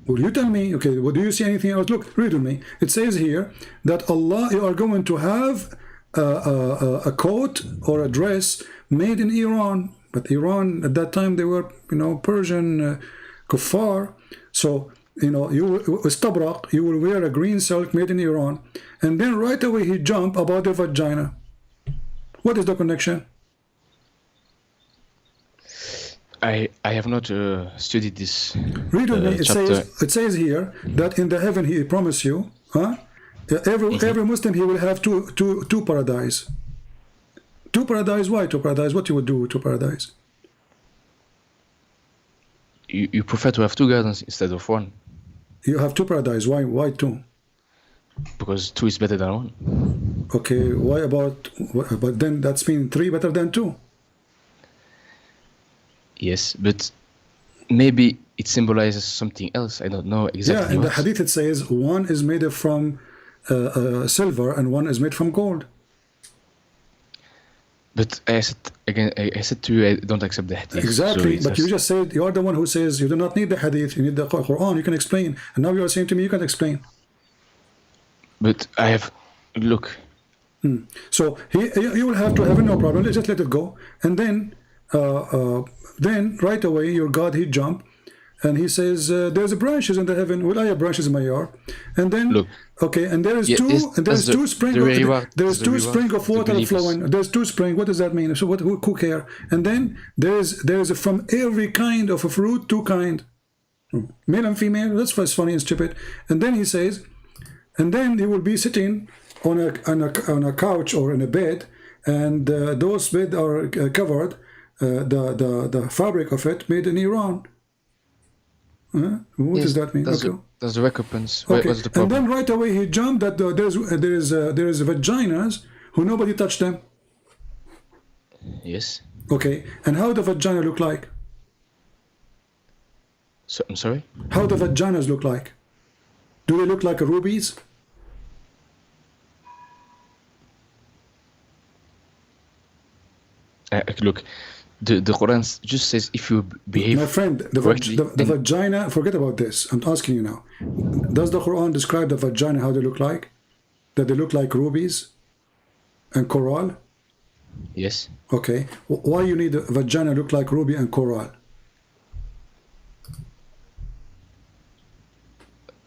Speaker 1: Well, you tell me. Okay, well, do you see anything else? Look, read with me. It says here that Allah, you are going to have a coat or a dress made in Iran. But Iran, at that time, they were, Persian kuffar. So, you istabraq, you will wear a green silk made in Iran. And then right away he jump about the vagina. What is the connection?
Speaker 3: I have not studied this.
Speaker 1: Read with me. It says here that in the heaven He promised you, every Muslim, he will have two paradise. Two paradise. Why two paradise? What you would do with two paradise?
Speaker 3: You prefer to have two gardens instead of one.
Speaker 1: You have two paradise. Why two?
Speaker 3: Because two is better than one.
Speaker 1: Okay. Why about? But then that's mean three better than two.
Speaker 3: Yes, but maybe it symbolizes something else. I don't know exactly.
Speaker 1: Yeah, in the hadith it says one is made from silver and one is made from gold.
Speaker 3: But I said to you, I don't accept the hadith.
Speaker 1: Exactly,
Speaker 3: So
Speaker 1: but you just said, you are the one who says you do not need the hadith, you need the Quran, you can explain. And now you are saying to me you can explain.
Speaker 3: But I have, look.
Speaker 1: So you will have to have no problem, just let it go. And then right away your God, he jump and he says there's branches in the heaven. Well, I have branches in my yard. And then
Speaker 3: look,
Speaker 1: okay, and there is two spring of water flowing. There's two spring. What does that mean? So who care? And then there's from every kind of a fruit, two kind, male and female. That's funny and stupid. And then he says, and then he will be sitting on a couch or in a bed, and those beds are covered. The fabric of it made in Iran. What does that mean?
Speaker 3: That's the recompense.
Speaker 1: Okay.
Speaker 3: What's the problem?
Speaker 1: And then right away he jumped that there is vaginas who nobody touched them.
Speaker 3: Yes.
Speaker 1: Okay. And how the vagina look like?
Speaker 3: So, I'm sorry?
Speaker 1: How the vaginas look like? Do they look like rubies?
Speaker 3: Look, the Quran just says if you behave.
Speaker 1: My friend, the vagina, forget about this. I'm asking you now. Does the Quran describe the vagina how they look like? That they look like rubies and coral?
Speaker 3: Yes.
Speaker 1: Okay. Why you need a vagina look like ruby and coral?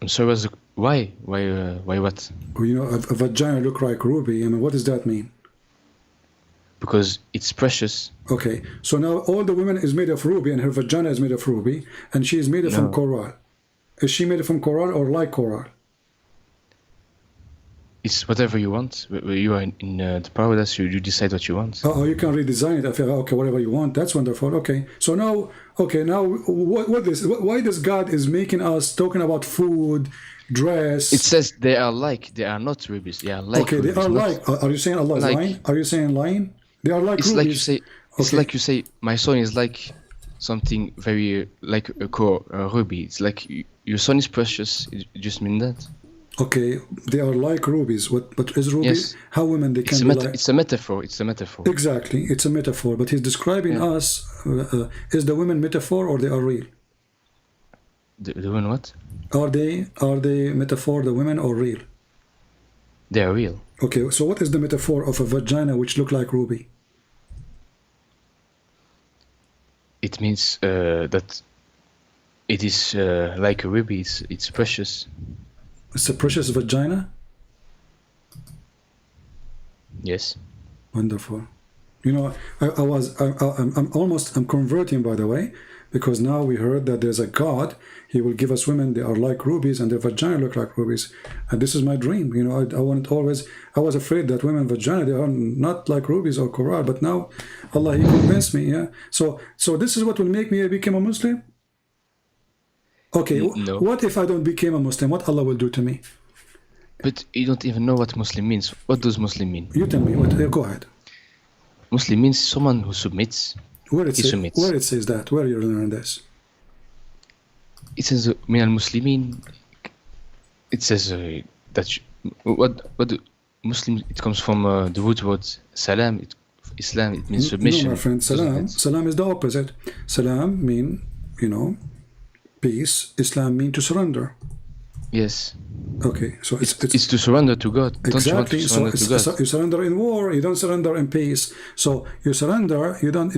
Speaker 3: I'm sorry, why? Why what?
Speaker 1: A vagina look like ruby. I mean, what does that mean?
Speaker 3: Because it's precious.
Speaker 1: Okay, so now all the women is made of ruby and her vagina is made of ruby and she is made from coral. Is she made from coral or like coral?
Speaker 3: It's whatever you want. You are in the paradise, you decide what you want.
Speaker 1: Oh, you can redesign it. I feel, okay, whatever you want. That's wonderful. Okay, so now, why this God is making us talking about food, dress?
Speaker 3: It says they are not rubies. They are like.
Speaker 1: Okay,
Speaker 3: rubies,
Speaker 1: they are like. Are you saying Allah is lying? Are you saying lying? They are like
Speaker 3: it's
Speaker 1: rubies.
Speaker 3: Like you say. It's like you say. My son is like something very like a ruby. It's like your son is precious. It just mean that.
Speaker 1: Okay, they are like rubies. But is ruby?
Speaker 3: Yes.
Speaker 1: How women they can be like?
Speaker 3: It's a metaphor. It's a metaphor.
Speaker 1: Exactly, it's a metaphor. But he's describing us. Is the women metaphor or they are real?
Speaker 3: The women what?
Speaker 1: Are they metaphor? The women or real?
Speaker 3: They are real.
Speaker 1: Okay, so what is the metaphor of a vagina which look like ruby?
Speaker 3: It means that it is like a ruby. It's precious.
Speaker 1: It's a precious vagina?
Speaker 3: Yes.
Speaker 1: Wonderful. You know, I'm converting, by the way, because now we heard that there's a God. He will give us women, they are like rubies and their vagina look like rubies. And this is my dream. You know, I was afraid that women vagina, they are not like rubies or coral, but now Allah, He convinced me, yeah. So this is what will make me become a Muslim? Okay,
Speaker 3: No.
Speaker 1: What if I don't become a Muslim? What Allah will do to me?
Speaker 3: But you don't even know what Muslim means. What does Muslim mean?
Speaker 1: You tell me. Go ahead.
Speaker 3: Muslim means someone who submits.
Speaker 1: Where it says that? Where you learn this?
Speaker 3: It says min al-Muslimin. It says that what Muslim. It comes from the root word salam. Islam. It means submission.
Speaker 1: No, my friend. Salam is the opposite. Salam mean, you know, peace. Islam mean to surrender.
Speaker 3: Yes.
Speaker 1: Okay, so it's
Speaker 3: to surrender to God.
Speaker 1: Exactly.
Speaker 3: Don't you want to surrender to God?
Speaker 1: So you surrender in war. You don't surrender in peace. So you surrender. You don't.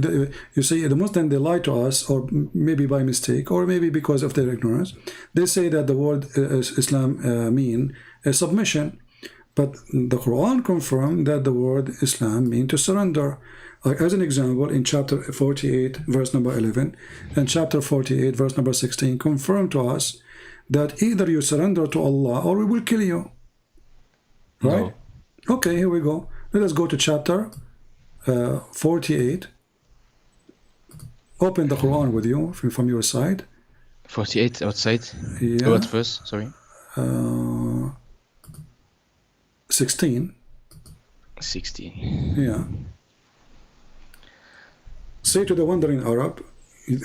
Speaker 1: You see, the Muslims, they lie to us, or maybe by mistake, or maybe because of their ignorance. They say that the word Islam mean submission, but the Quran confirmed that the word Islam mean to surrender. As an example, in chapter 48, verse number 11, and chapter 48, verse number 16, confirm to us that either you surrender to Allah or we will kill you. Right? No. Okay, here we go. Let us go to chapter 48. Open the Quran with you from your side.
Speaker 3: 48 outside?
Speaker 1: Yeah.
Speaker 3: What verse? Sorry.
Speaker 1: 16.
Speaker 3: 16.
Speaker 1: Yeah. Say to the wandering Arab,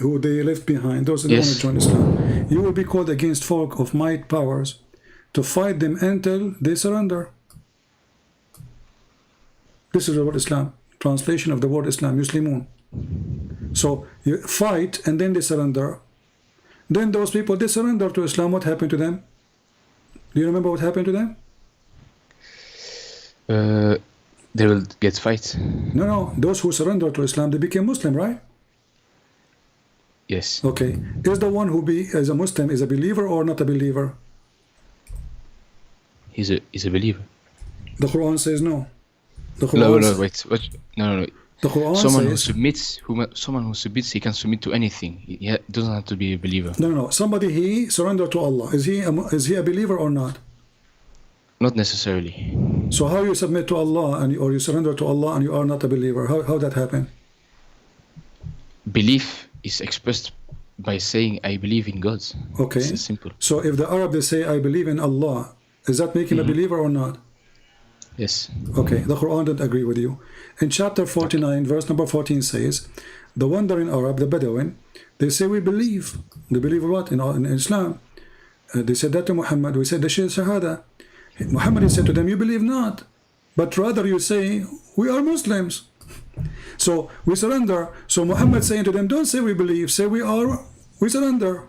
Speaker 1: who they left behind, those who don't want to join Islam, you will be called against folk of might powers to fight them until they surrender. This is the word Islam, translation of the word Islam, Muslimun. So you fight and then they surrender. Then those people, they surrender to Islam. What happened to them? Do you remember what happened to them?
Speaker 3: They will get fight.
Speaker 1: No. Those who surrender to Islam, they became Muslim, right?
Speaker 3: Yes.
Speaker 1: Okay. Is the one who is a Muslim is a believer or not a believer?
Speaker 3: He's a believer.
Speaker 1: The Quran says no. The Quran
Speaker 3: no, wait. What? No.
Speaker 1: The Quran
Speaker 3: someone who submits, he can submit to anything. He doesn't have to be a believer.
Speaker 1: No. Somebody he surrendered to Allah. Is he a believer or not?
Speaker 3: Not necessarily.
Speaker 1: So how you submit to Allah or you surrender to Allah and you are not a believer? How that happen?
Speaker 3: Belief is expressed by saying I believe in God.
Speaker 1: Okay.
Speaker 3: It's simple.
Speaker 1: So if the Arab they say I believe in Allah, is that make him a believer or not?
Speaker 3: Yes.
Speaker 1: Okay, the Quran didn't agree with you. In chapter 49, verse number 14 says, the wandering Arab, the Bedouin, they say we believe. They believe what? In Islam. They said that to Muhammad. We said the Shahada. Muhammad said to them, you believe not, but rather you say we are Muslims. So we surrender. So Muhammad saying to them, don't say we believe, say we surrender.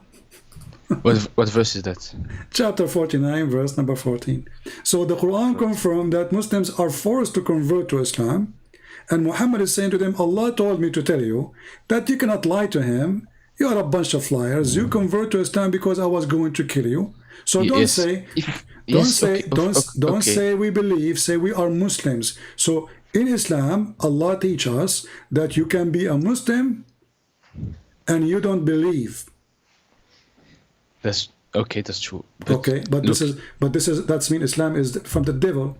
Speaker 3: What verse is that?
Speaker 1: Chapter 49, verse number 14. So the Quran confirmed that Muslims are forced to convert to Islam, and Muhammad is saying to them, Allah told me to tell you that you cannot lie to him. You are a bunch of liars. You convert to Islam because I was going to kill you. So don't say we believe, say we are Muslims. So in Islam, Allah teaches us that you can be a Muslim and you don't believe.
Speaker 3: That's true.
Speaker 1: But that means Islam is from the devil,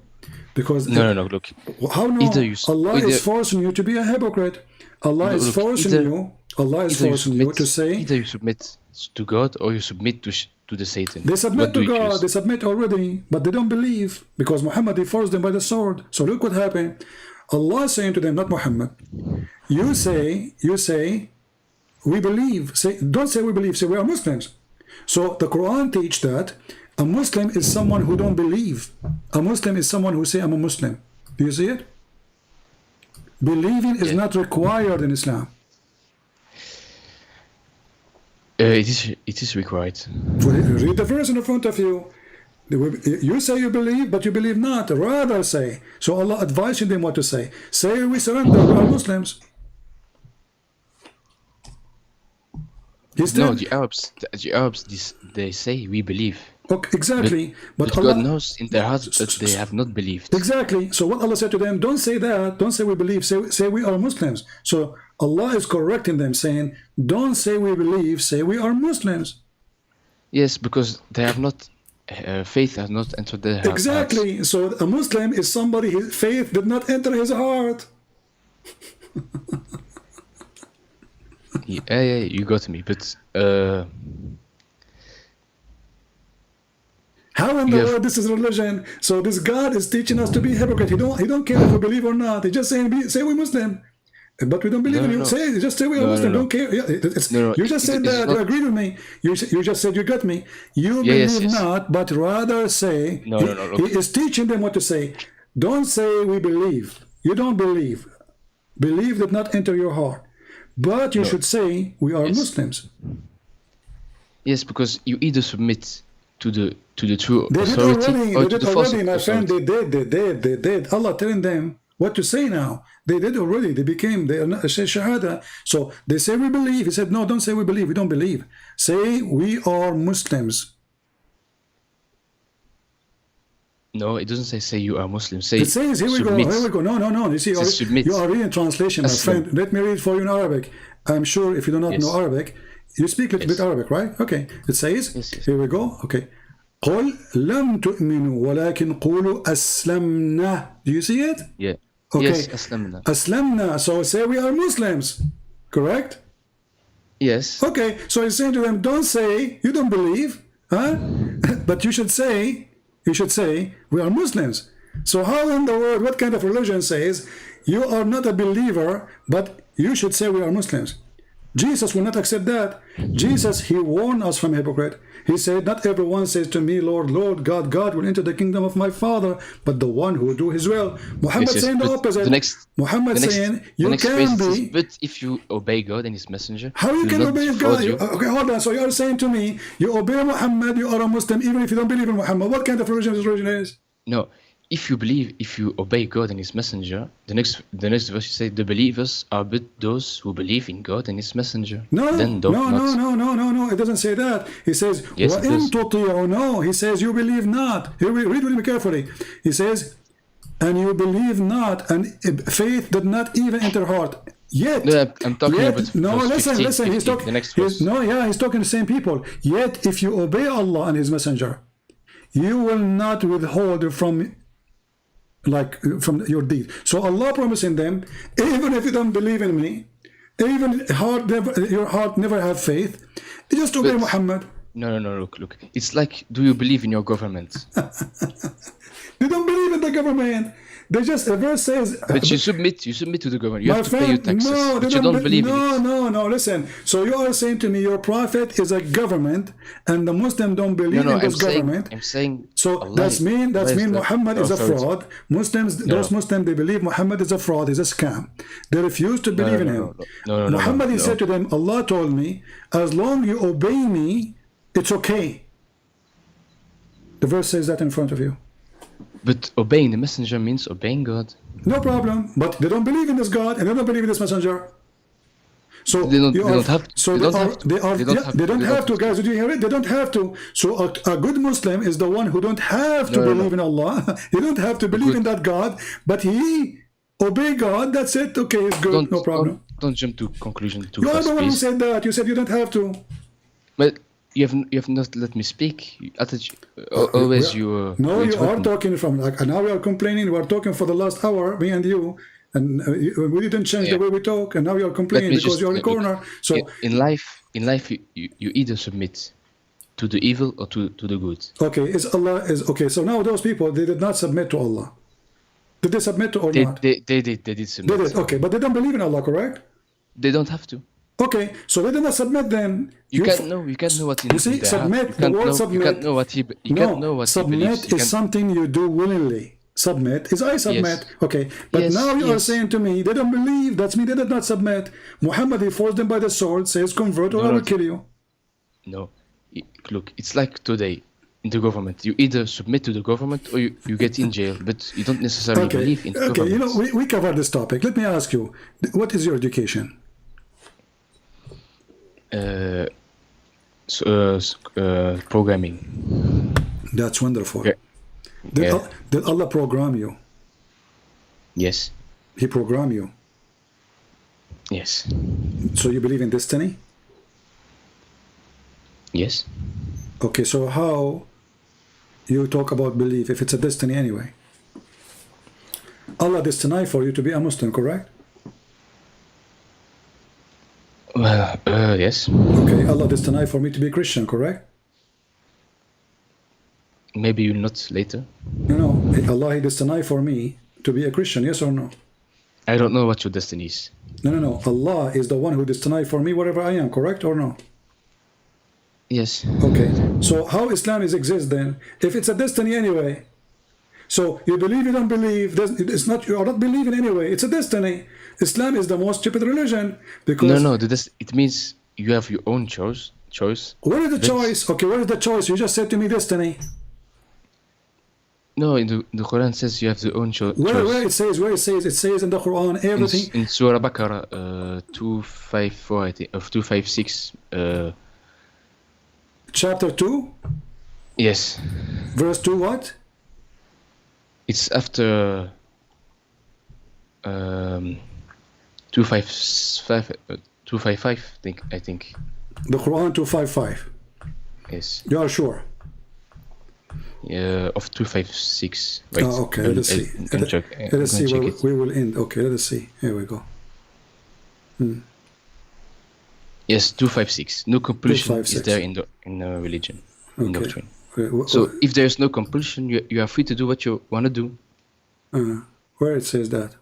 Speaker 1: because
Speaker 3: no. Look,
Speaker 1: how no? Allah is forcing you to be a hypocrite. Allah is forcing you to say
Speaker 3: either you submit to God or you submit to the Satan.
Speaker 1: They submit to God. They submit already, but they don't believe because Muhammad, he forced them by the sword. So look what happened. Allah is saying to them, not Muhammad. You say we believe. Don't say we believe. Say we are Muslims. So the Quran teaches that a Muslim is someone who don't believe. A Muslim is someone who say I'm a Muslim. Do you see it? Believing is not required in Islam.
Speaker 3: It is required.
Speaker 1: Read the verse in front of you. You say you believe, but you believe not. Rather say. So Allah advising them what to say. Say we surrender, we are Muslims.
Speaker 3: No, the Arabs, they say we believe.
Speaker 1: Okay, exactly. But
Speaker 3: God
Speaker 1: Allah
Speaker 3: knows in their hearts that they have not believed.
Speaker 1: Exactly. So what Allah said to them, don't say that. Don't say we believe. Say we are Muslims. So Allah is correcting them, saying, don't say we believe. Say we are Muslims.
Speaker 3: Yes, because they have not. Faith has not entered their hearts.
Speaker 1: Exactly. So a Muslim is somebody his faith did not enter his heart.
Speaker 3: Yeah, you got me. But
Speaker 1: how in the world this is religion? So this God is teaching us to be hypocrite. He don't care if we believe or not. He's just saying, say we Muslim. But we don't believe in you. Say, just say we are Muslim. Don't care. Yeah, you just said that. You agreed with me. You just said you got me. You believe not, but rather say. He is teaching them what to say. Don't say we believe. You don't believe. Believe did not enter your heart. But you should say we are Muslims.
Speaker 3: Yes, because you either submit to the true
Speaker 1: they
Speaker 3: authority or to the false
Speaker 1: authority. My friend, they did. Allah telling them what to say now. They did already. They say shahada. So they say we believe. He said, no, don't say we believe. We don't believe. Say we are Muslims.
Speaker 3: No, it doesn't say you are Muslim. Say
Speaker 1: it says, here we go. No. You see, you are reading translation, my friend. Let me read for you in Arabic. I'm sure if you do not know Arabic, you speak a little bit Arabic, right? Okay. It says, here we go. Okay. قل لم تؤمنوا ولكن قولوا أسلمنا. Do you see it?
Speaker 3: Yeah.
Speaker 1: Okay.
Speaker 3: Yes, أسلمنا.
Speaker 1: أسلمنا. So say we are Muslims. Correct?
Speaker 3: Yes.
Speaker 1: Okay. So he's saying to them, don't say you don't believe, huh? But you should say we are Muslims. So how in the world, what kind of religion says you are not a believer, but you should say we are Muslims? Jesus will not accept that. Jesus, he warned us from hypocrite. He said, not everyone says to me, Lord, Lord, God, God will enter the kingdom of my Father, but the one who will do his will. Muhammad saying the opposite. Muhammad saying, you can be.
Speaker 3: But if you obey God and his messenger,
Speaker 1: how you can obey God? Okay, hold on. So you are saying to me, you obey Muhammad, you are a Muslim, even if you don't believe in Muhammad. What kind of religion this religion is?
Speaker 3: No. If you obey God and his messenger, the next verse you say, the believers are but those who believe in God and his messenger.
Speaker 1: No, it doesn't say that. He says,
Speaker 3: yes,
Speaker 1: no, he says you believe not. Here we read with me carefully. He says, and you believe not, and faith did not even enter heart. Yet,
Speaker 3: no, I'm talking about
Speaker 1: listen.
Speaker 3: 15,
Speaker 1: He's talking.
Speaker 3: The next verse.
Speaker 1: He's talking to the same people. Yet, if you obey Allah and his messenger, you will not withhold from your deed. So Allah promising them, even if you don't believe in me, even your heart never have faith, you just obey Muhammad.
Speaker 3: No, look. It's like, do you believe in your government?
Speaker 1: They don't believe in the government. They just, a verse says...
Speaker 3: But you submit to the government. You have to pay your taxes. But you don't believe in it.
Speaker 1: No, listen. So you are saying to me, your prophet is a government, and the Muslim don't believe in this government.
Speaker 3: I'm saying...
Speaker 1: So that's mean Muhammad is a fraud. Those Muslims, they believe Muhammad is a fraud, is a scam. They refuse to believe in him. Muhammad, he said to them, Allah told me, as long you obey me, it's okay. The verse says that in front of you.
Speaker 3: But obeying the messenger means obeying God.
Speaker 1: No problem. But they don't believe in this God and they don't believe in this messenger. So
Speaker 3: they don't have
Speaker 1: to, guys. Did you hear it? They don't have to. So a good Muslim is the one who don't have to believe in Allah. He don't have to believe in that God, but he obey God. That's it. Okay, it's good. No problem.
Speaker 3: Don't jump to conclusion too
Speaker 1: fast. You are the one who
Speaker 3: please.
Speaker 1: said that. You said you don't have to.
Speaker 3: But you have not let me speak. Always you.
Speaker 1: No, you are talking from now. We are complaining. We are talking for the last hour, me and you, and we didn't change the way we talk, and now you are complaining because you're in the corner. So
Speaker 3: in life, you either submit to the evil or to the good.
Speaker 1: Okay, okay. So now those people, they did not submit to Allah. Did they submit to or not?
Speaker 3: They did submit.
Speaker 1: They did. Okay, but they don't believe in Allah, correct?
Speaker 3: They don't have to.
Speaker 1: Okay, so they did not submit then.
Speaker 3: You can't know what
Speaker 1: you see, submit, the word submit.
Speaker 3: You can't know what he believes.
Speaker 1: Submit is something you do willingly. Submit is I submit. Yes. Okay, but now you are saying to me, they don't believe. That's me, they did not submit. Muhammad, he forced them by the sword, says convert or I will kill you.
Speaker 3: No, look, it's like today in the government. You either submit to the government or you get in jail, but you don't necessarily believe in the government.
Speaker 1: Okay, you know, we covered this topic. Let me ask you, what is your education?
Speaker 3: Programming.
Speaker 1: That's wonderful.
Speaker 3: Yeah.
Speaker 1: Did Allah program you?
Speaker 3: Yes.
Speaker 1: He programmed you.
Speaker 3: Yes.
Speaker 1: So you believe in destiny?
Speaker 3: Yes.
Speaker 1: Okay, so how you talk about belief if it's a destiny anyway? Allah destined for you to be a Muslim, correct?
Speaker 3: Well, yes.
Speaker 1: Okay, Allah destined for me to be a Christian, correct?
Speaker 3: Maybe you'll not later.
Speaker 1: No, Allah He destined for me to be a Christian, yes or no?
Speaker 3: I don't know what your destiny is.
Speaker 1: No. Allah is the one who destined for me wherever I am, correct or no?
Speaker 3: Yes.
Speaker 1: Okay, so how Islam is exist then? If it's a destiny anyway, so you believe, you don't believe, it's not, you are not believing anyway, it's a destiny. Islam is the most stupid religion because...
Speaker 3: No, it means you have your own choice.
Speaker 1: What is the choice? Okay, what is the choice? You just said to me destiny.
Speaker 3: No, in the Quran says you have the own choice.
Speaker 1: Where it says in the Quran, everything.
Speaker 3: In Surah Baqarah 254, I think, of 256.
Speaker 1: Chapter 2?
Speaker 3: Yes.
Speaker 1: Verse 2 what?
Speaker 3: It's after 255, I think.
Speaker 1: The Quran 255.
Speaker 3: Yes.
Speaker 1: You are sure?
Speaker 3: Of 256. Right.
Speaker 1: Okay, let us see. Let us see where we will end. Okay, let us see. Here we go.
Speaker 3: Yes, 256. No compulsion is there in religion, in doctrine. So if there is no compulsion, you are free to do what you want to do.
Speaker 1: Where it says that?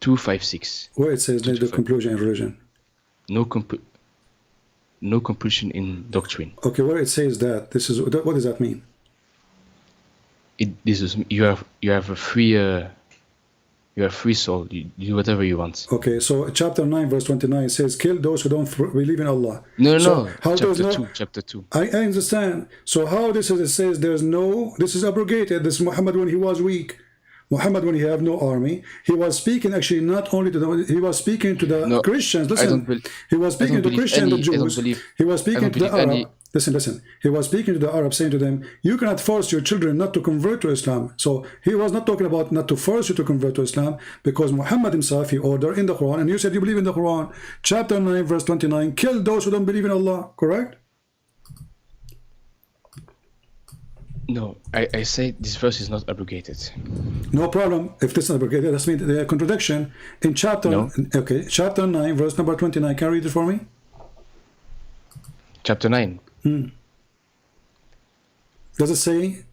Speaker 3: 256.
Speaker 1: Where it says there's the compulsion in religion?
Speaker 3: No compulsion in doctrine.
Speaker 1: Okay, where it says that, this is what does that mean?
Speaker 3: You have a free soul. You do whatever you want.
Speaker 1: Okay, so chapter 9 verse 29 says, kill those who don't believe in Allah.
Speaker 3: No.
Speaker 1: How
Speaker 3: Chapter 2.
Speaker 1: I understand. So how this is, it says this is abrogated. This Muhammad when he was weak. Muhammad when he had no army, he was speaking actually not only to he was speaking to the Christians. Listen, he was speaking to Christians, the Jews. He was speaking to the Arab. Listen. He was speaking to the Arabs, saying to them, you cannot force your children not to convert to Islam. So he was not talking about not to force you to convert to Islam, because Muhammad himself, he ordered in the Quran, and you said you believe in the Quran, chapter 9, verse 29, kill those who don't believe in Allah, correct?
Speaker 3: No, I say this verse is not abrogated.
Speaker 1: No problem. If this is not abrogated, that means the contradiction in chapter.
Speaker 3: No.
Speaker 1: Okay, chapter 9, verse number 29. Can you read it for me?
Speaker 3: Chapter 9.
Speaker 1: Does it say,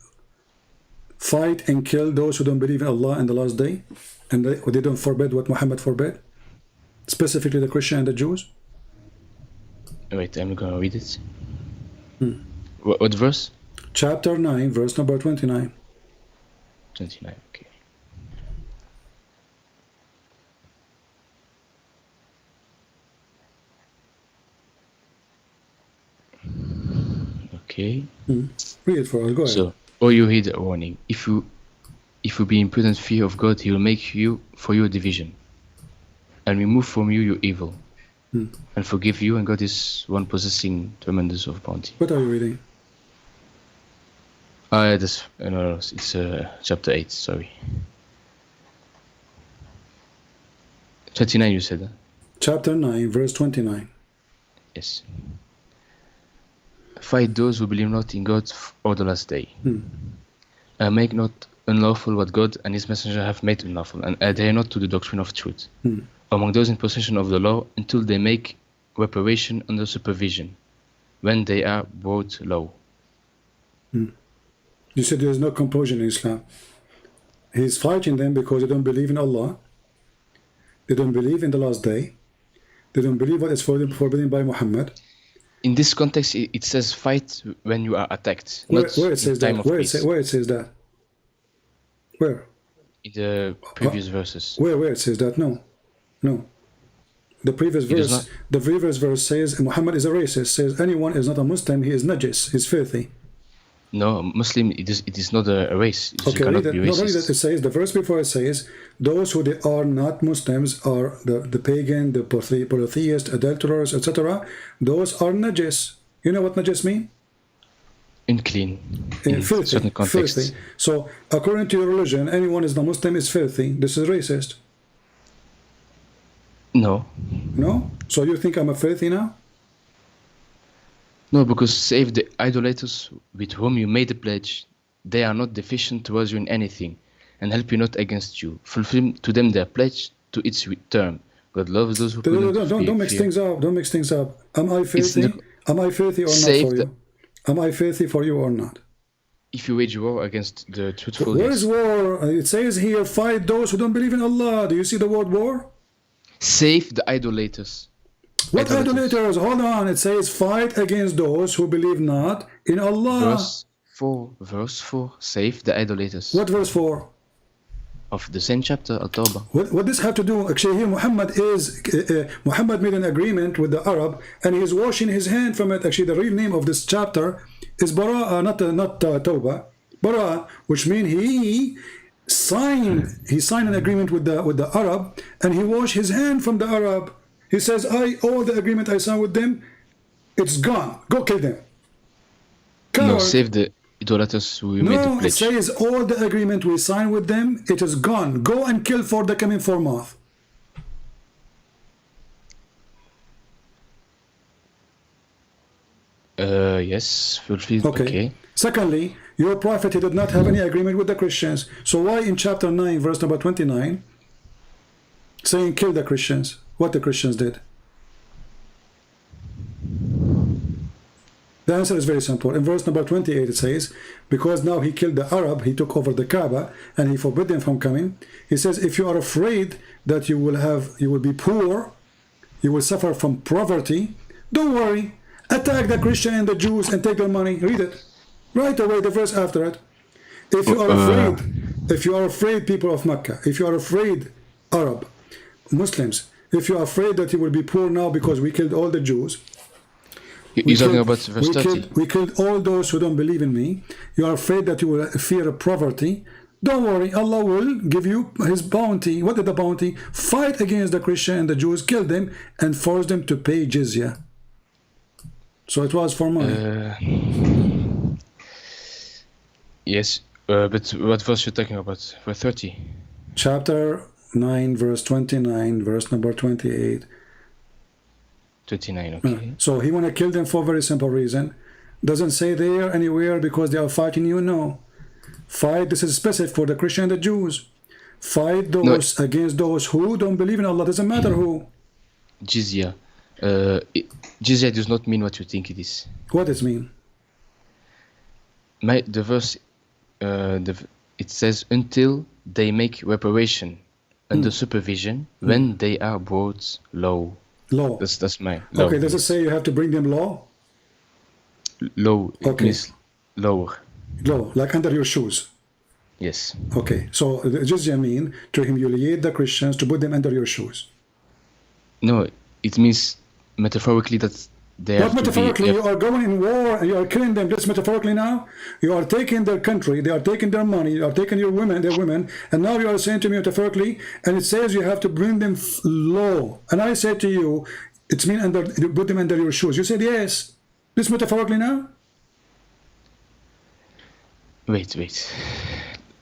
Speaker 1: fight and kill those who don't believe in Allah in the last day, and they don't forbid what Muhammad forbid, specifically the Christian and the Jews?
Speaker 3: Wait, I'm gonna read it. What verse?
Speaker 1: Chapter 9, verse number 29.
Speaker 3: 29, okay. Okay.
Speaker 1: Read it for us, go ahead.
Speaker 3: So, or you heed a warning. If you be in prudent fear of God, He will make for you a division, and remove from you your evil, and forgive you, and God is one possessing tremendous of bounty.
Speaker 1: What are you reading?
Speaker 3: No, it's chapter 8, sorry. 29 you said, huh?
Speaker 1: Chapter 9, verse 29.
Speaker 3: Yes. Fight those who believe not in God or the last day. And make not unlawful what God and His messenger have made unlawful, and adhere not to the doctrine of truth. Among those in possession of the law, until they make reparation under supervision, when they are brought low.
Speaker 1: You said there is no compulsion in Islam. He's fighting them because they don't believe in Allah. They don't believe in the last day. They don't believe what is forbidden by Muhammad.
Speaker 3: In this context, it says fight when you are attacked.
Speaker 1: Where it says that? Where it says that? Where?
Speaker 3: In the previous verses.
Speaker 1: Where it says that? No. The previous verse says Muhammad is a racist. Says anyone is not a Muslim, he is najis, he's filthy.
Speaker 3: No, Muslim, it is not a race.
Speaker 1: Okay, not only that it says, the verse before it says, those who they are not Muslims are the pagan, the polytheist, adulterers, etc. Those are najis. You know what najis mean?
Speaker 3: unclean in
Speaker 1: filthy,
Speaker 3: certain contexts.
Speaker 1: filthy. So according to your religion, anyone is not Muslim is filthy. This is racist.
Speaker 3: No.
Speaker 1: No? So you think I'm a filthy now?
Speaker 3: No, because save the idolaters with whom you made a pledge, they are not deficient towards you in anything, and help you not against you. Fulfill to them their pledge to its term. God loves those who
Speaker 1: don't mix things up. Don't mix things up. Am I filthy? Am I filthy or not for you? Am I filthy for you or not?
Speaker 3: If you wage war against the truthful.
Speaker 1: Where is war? It says here, fight those who don't believe in Allah. Do you see the word war?
Speaker 3: Save the idolaters.
Speaker 1: What idolaters? Hold on. It says fight against those who believe not in Allah.
Speaker 3: Verse 4. Save the idolaters.
Speaker 1: What verse 4?
Speaker 3: Of the same chapter, Al-Tawbah.
Speaker 1: What does have to do? Actually, here Muhammad made an agreement with the Arab, and he's washing his hand from it. Actually, the real name of this chapter is Bara, not Tawbah. Bara, which means he signed an agreement with the Arab, and he washed his hand from the Arab. He says, all the agreement I signed with them, it's gone. Go kill them. Coward.
Speaker 3: No, save the idolaters who made the pledge.
Speaker 1: No, it says all the agreement we signed with them, it is gone. Go and kill for the coming 4 months.
Speaker 3: Yes, fulfilled. Okay.
Speaker 1: Secondly, your prophet, he did not have any agreement with the Christians. So why in chapter 9, verse number 29, saying kill the Christians? What the Christians did? The answer is very simple. In verse number 28 it says, because now he killed the Arab, he took over the Kaaba, and he forbid them from coming. He says, if you are afraid that you will be poor, you will suffer from poverty, don't worry. Attack the Christian and the Jews and take their money. Read it. Right away, the verse after it. If you are afraid, people of Mecca, if you are afraid, Arab, Muslims, if you are afraid that you will be poor now because we killed all the Jews,
Speaker 3: you're talking about verse 30.
Speaker 1: We killed all those who don't believe in me. You are afraid that you will fear poverty. Don't worry, Allah will give you His bounty. What is the bounty? Fight against the Christian and the Jews, kill them, and force them to pay jizya. So it was for money.
Speaker 3: Yes, but what verse you're talking about? Verse 30.
Speaker 1: Chapter 9, verse 29, verse number 28.
Speaker 3: 29, okay.
Speaker 1: So he want to kill them for a very simple reason. Doesn't say there anywhere because they are fighting you. No. Fight, this is specific for the Christian and the Jews. Fight those against those who don't believe in Allah. Doesn't matter who.
Speaker 3: Jizya. Jizya does not mean what you think it is.
Speaker 1: What does it mean?
Speaker 3: The verse, it says, until they make reparation under supervision when they are brought low.
Speaker 1: Law.
Speaker 3: That's my law.
Speaker 1: Okay, does it say you have to bring them law?
Speaker 3: Low.
Speaker 1: Okay.
Speaker 3: Means lower.
Speaker 1: Low, like under your shoes.
Speaker 3: Yes.
Speaker 1: Okay, so jizya mean to humiliate the Christians, to put them under your shoes.
Speaker 3: No, it means metaphorically that they have
Speaker 1: metaphorically,
Speaker 3: to be...
Speaker 1: you are going in war and you are killing them. Just metaphorically now, you are taking their country, they are taking their money, you are taking their women, and now you are saying to me metaphorically, and it says you have to bring them low. And I say to you, it's mean put them under your shoes. You said yes. This metaphorically now?
Speaker 3: Wait.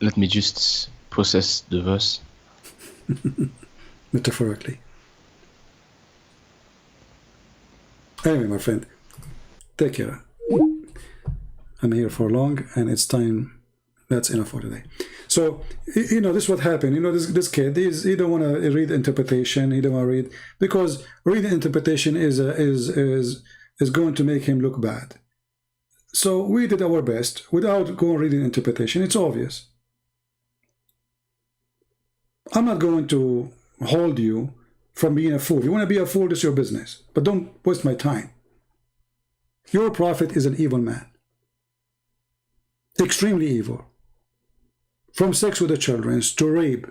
Speaker 3: Let me just process the verse.
Speaker 1: Metaphorically. Anyway, my friend, take care. I'm here for long, and it's time. That's enough for today. So, this is what happened. This kid, he don't want to read interpretation. He don't want to read, because reading interpretation is going to make him look bad. So we did our best without going reading interpretation. It's obvious. I'm not going to hold you from being a fool. You want to be a fool, this is your business. But don't waste my time. Your prophet is an evil man. Extremely evil. From sex with the children to rape,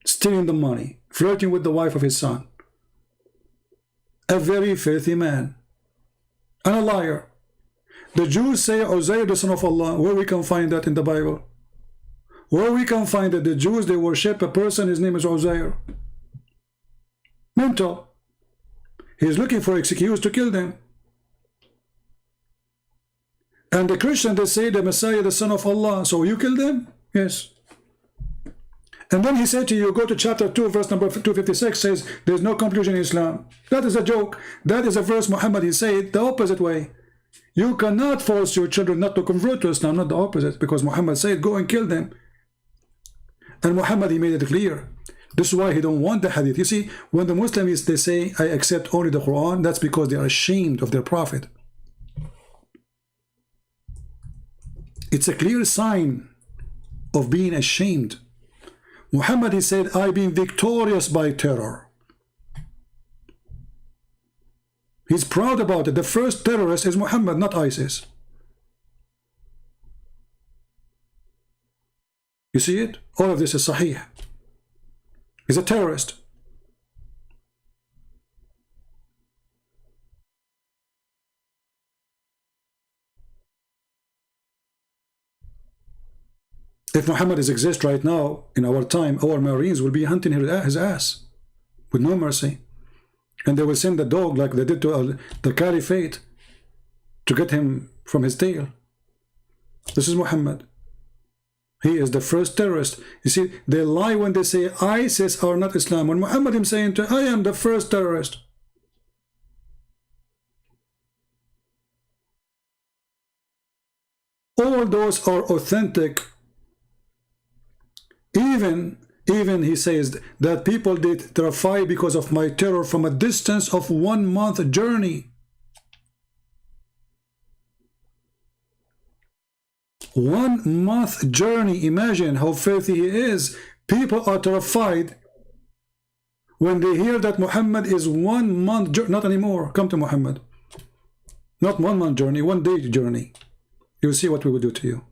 Speaker 1: stealing the money, flirting with the wife of his son. A very filthy man. And a liar. The Jews say Uzayr, the son of Allah. Where we can find that in the Bible? Where we can find that the Jews, they worship a person, his name is Uzayr. Mental. He's looking for excuse to kill them. And the Christian, they say the Messiah, the Son of Allah. So you kill them? Yes. And then he said to you, go to chapter 2, verse number 256, says, there's no conclusion in Islam. That is a joke. That is a verse Muhammad, he said the opposite way. You cannot force your children not to convert to Islam, not the opposite, because Muhammad said, go and kill them. And Muhammad, he made it clear. This is why he don't want the hadith. You see, when the Muslims, they say, I accept only the Quran, that's because they are ashamed of their prophet. It's a clear sign of being ashamed. Muhammad, he said, I've been victorious by terror. He's proud about it. The first terrorist is Muhammad, not ISIS. You see it? All of this is sahih. He's a terrorist. If Muhammad exists right now, in our time, our Marines will be hunting his ass with no mercy. And they will send the dog like they did to the Caliphate to get him from his tail. This is Muhammad. He is the first terrorist. You see, they lie when they say ISIS are not Islam. When Muhammad is saying, I am the first terrorist. All those are authentic. Even he says that people did terrify because of my terror from a distance of 1 month journey. 1 month journey. Imagine how filthy he is. People are terrified when they hear that Muhammad is 1 month journey. Not anymore. Come to Muhammad. Not 1 month journey, 1 day journey. You'll see what we will do to you.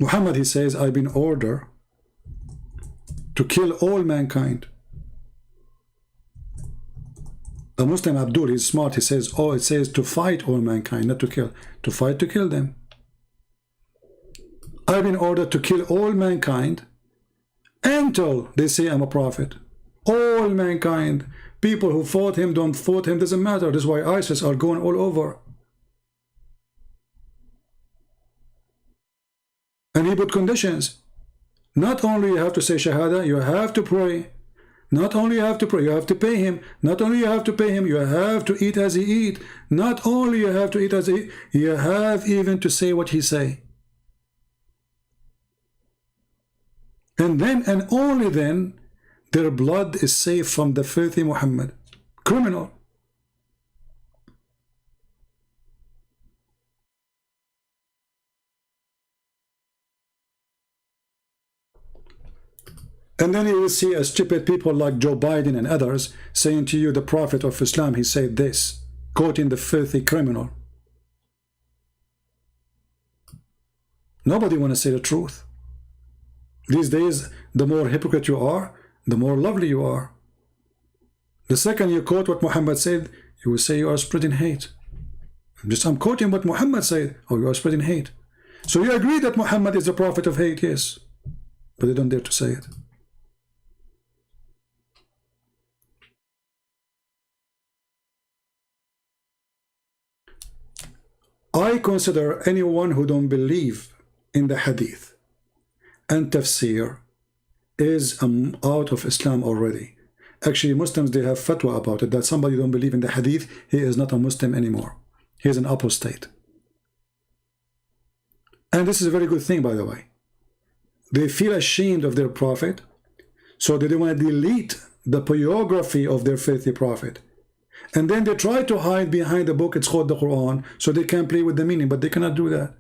Speaker 1: Muhammad, he says, I've been ordered to kill all mankind. The Muslim Abdul, he's smart, he says, oh, it says to fight all mankind, not to kill. To fight, to kill them. I've been ordered to kill all mankind until they say I'm a prophet. All mankind. People who fought him, don't fought him, doesn't matter. This is why ISIS are going all over. And he put conditions. Not only you have to say Shahada, you have to pray. Not only you have to pray, you have to pay him. Not only you have to pay him, you have to eat as he eat. Not only you have to eat as he eat, you have even to say what he say. And then, and only then, their blood is safe from the filthy Muhammad. Criminal. And then you will see a stupid people like Joe Biden and others saying to you, the Prophet of Islam, he said this, quoting the filthy criminal. Nobody want to say the truth. These days, the more hypocrite you are, the more lovely you are. The second you quote what Muhammad said, you will say you are spreading hate. I'm quoting what Muhammad said, or you are spreading hate. So you agree that Muhammad is the prophet of hate, yes. But they don't dare to say it. I consider anyone who don't believe in the hadith and tafsir is out of Islam already. Actually, Muslims, they have fatwa about it, that somebody don't believe in the hadith, he is not a Muslim anymore. He is an apostate. And this is a very good thing, by the way. They feel ashamed of their prophet, so they don't want to delete the biography of their faithful prophet. And then they try to hide behind the book, it's called the Quran, so they can play with the meaning, but they cannot do that.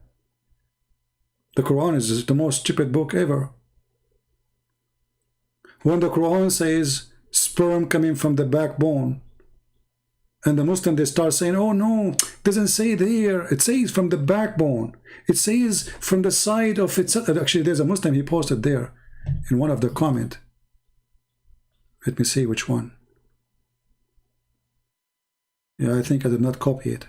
Speaker 1: The Quran is the most stupid book ever. When the Quran says sperm coming from the backbone, and the Muslim, they start saying, oh no, it doesn't say there, it says from the backbone, it says from the side of itself. Actually, there's a Muslim, he posted there in one of the comment. Let me see which one. Yeah, I think I did not copy it.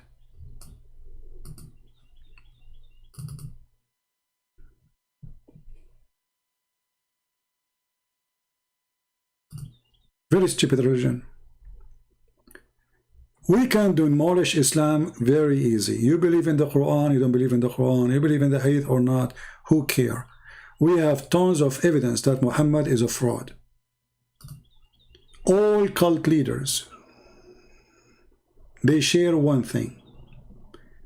Speaker 1: Very stupid religion. We can demolish Islam very easy. You believe in the Quran, you don't believe in the Quran, you believe in the Hadith or not, who care? We have tons of evidence that Muhammad is a fraud. All cult leaders, they share one thing.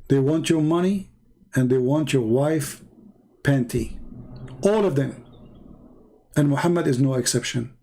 Speaker 1: They want your money and they want your wife panty. All of them. And Muhammad is no exception.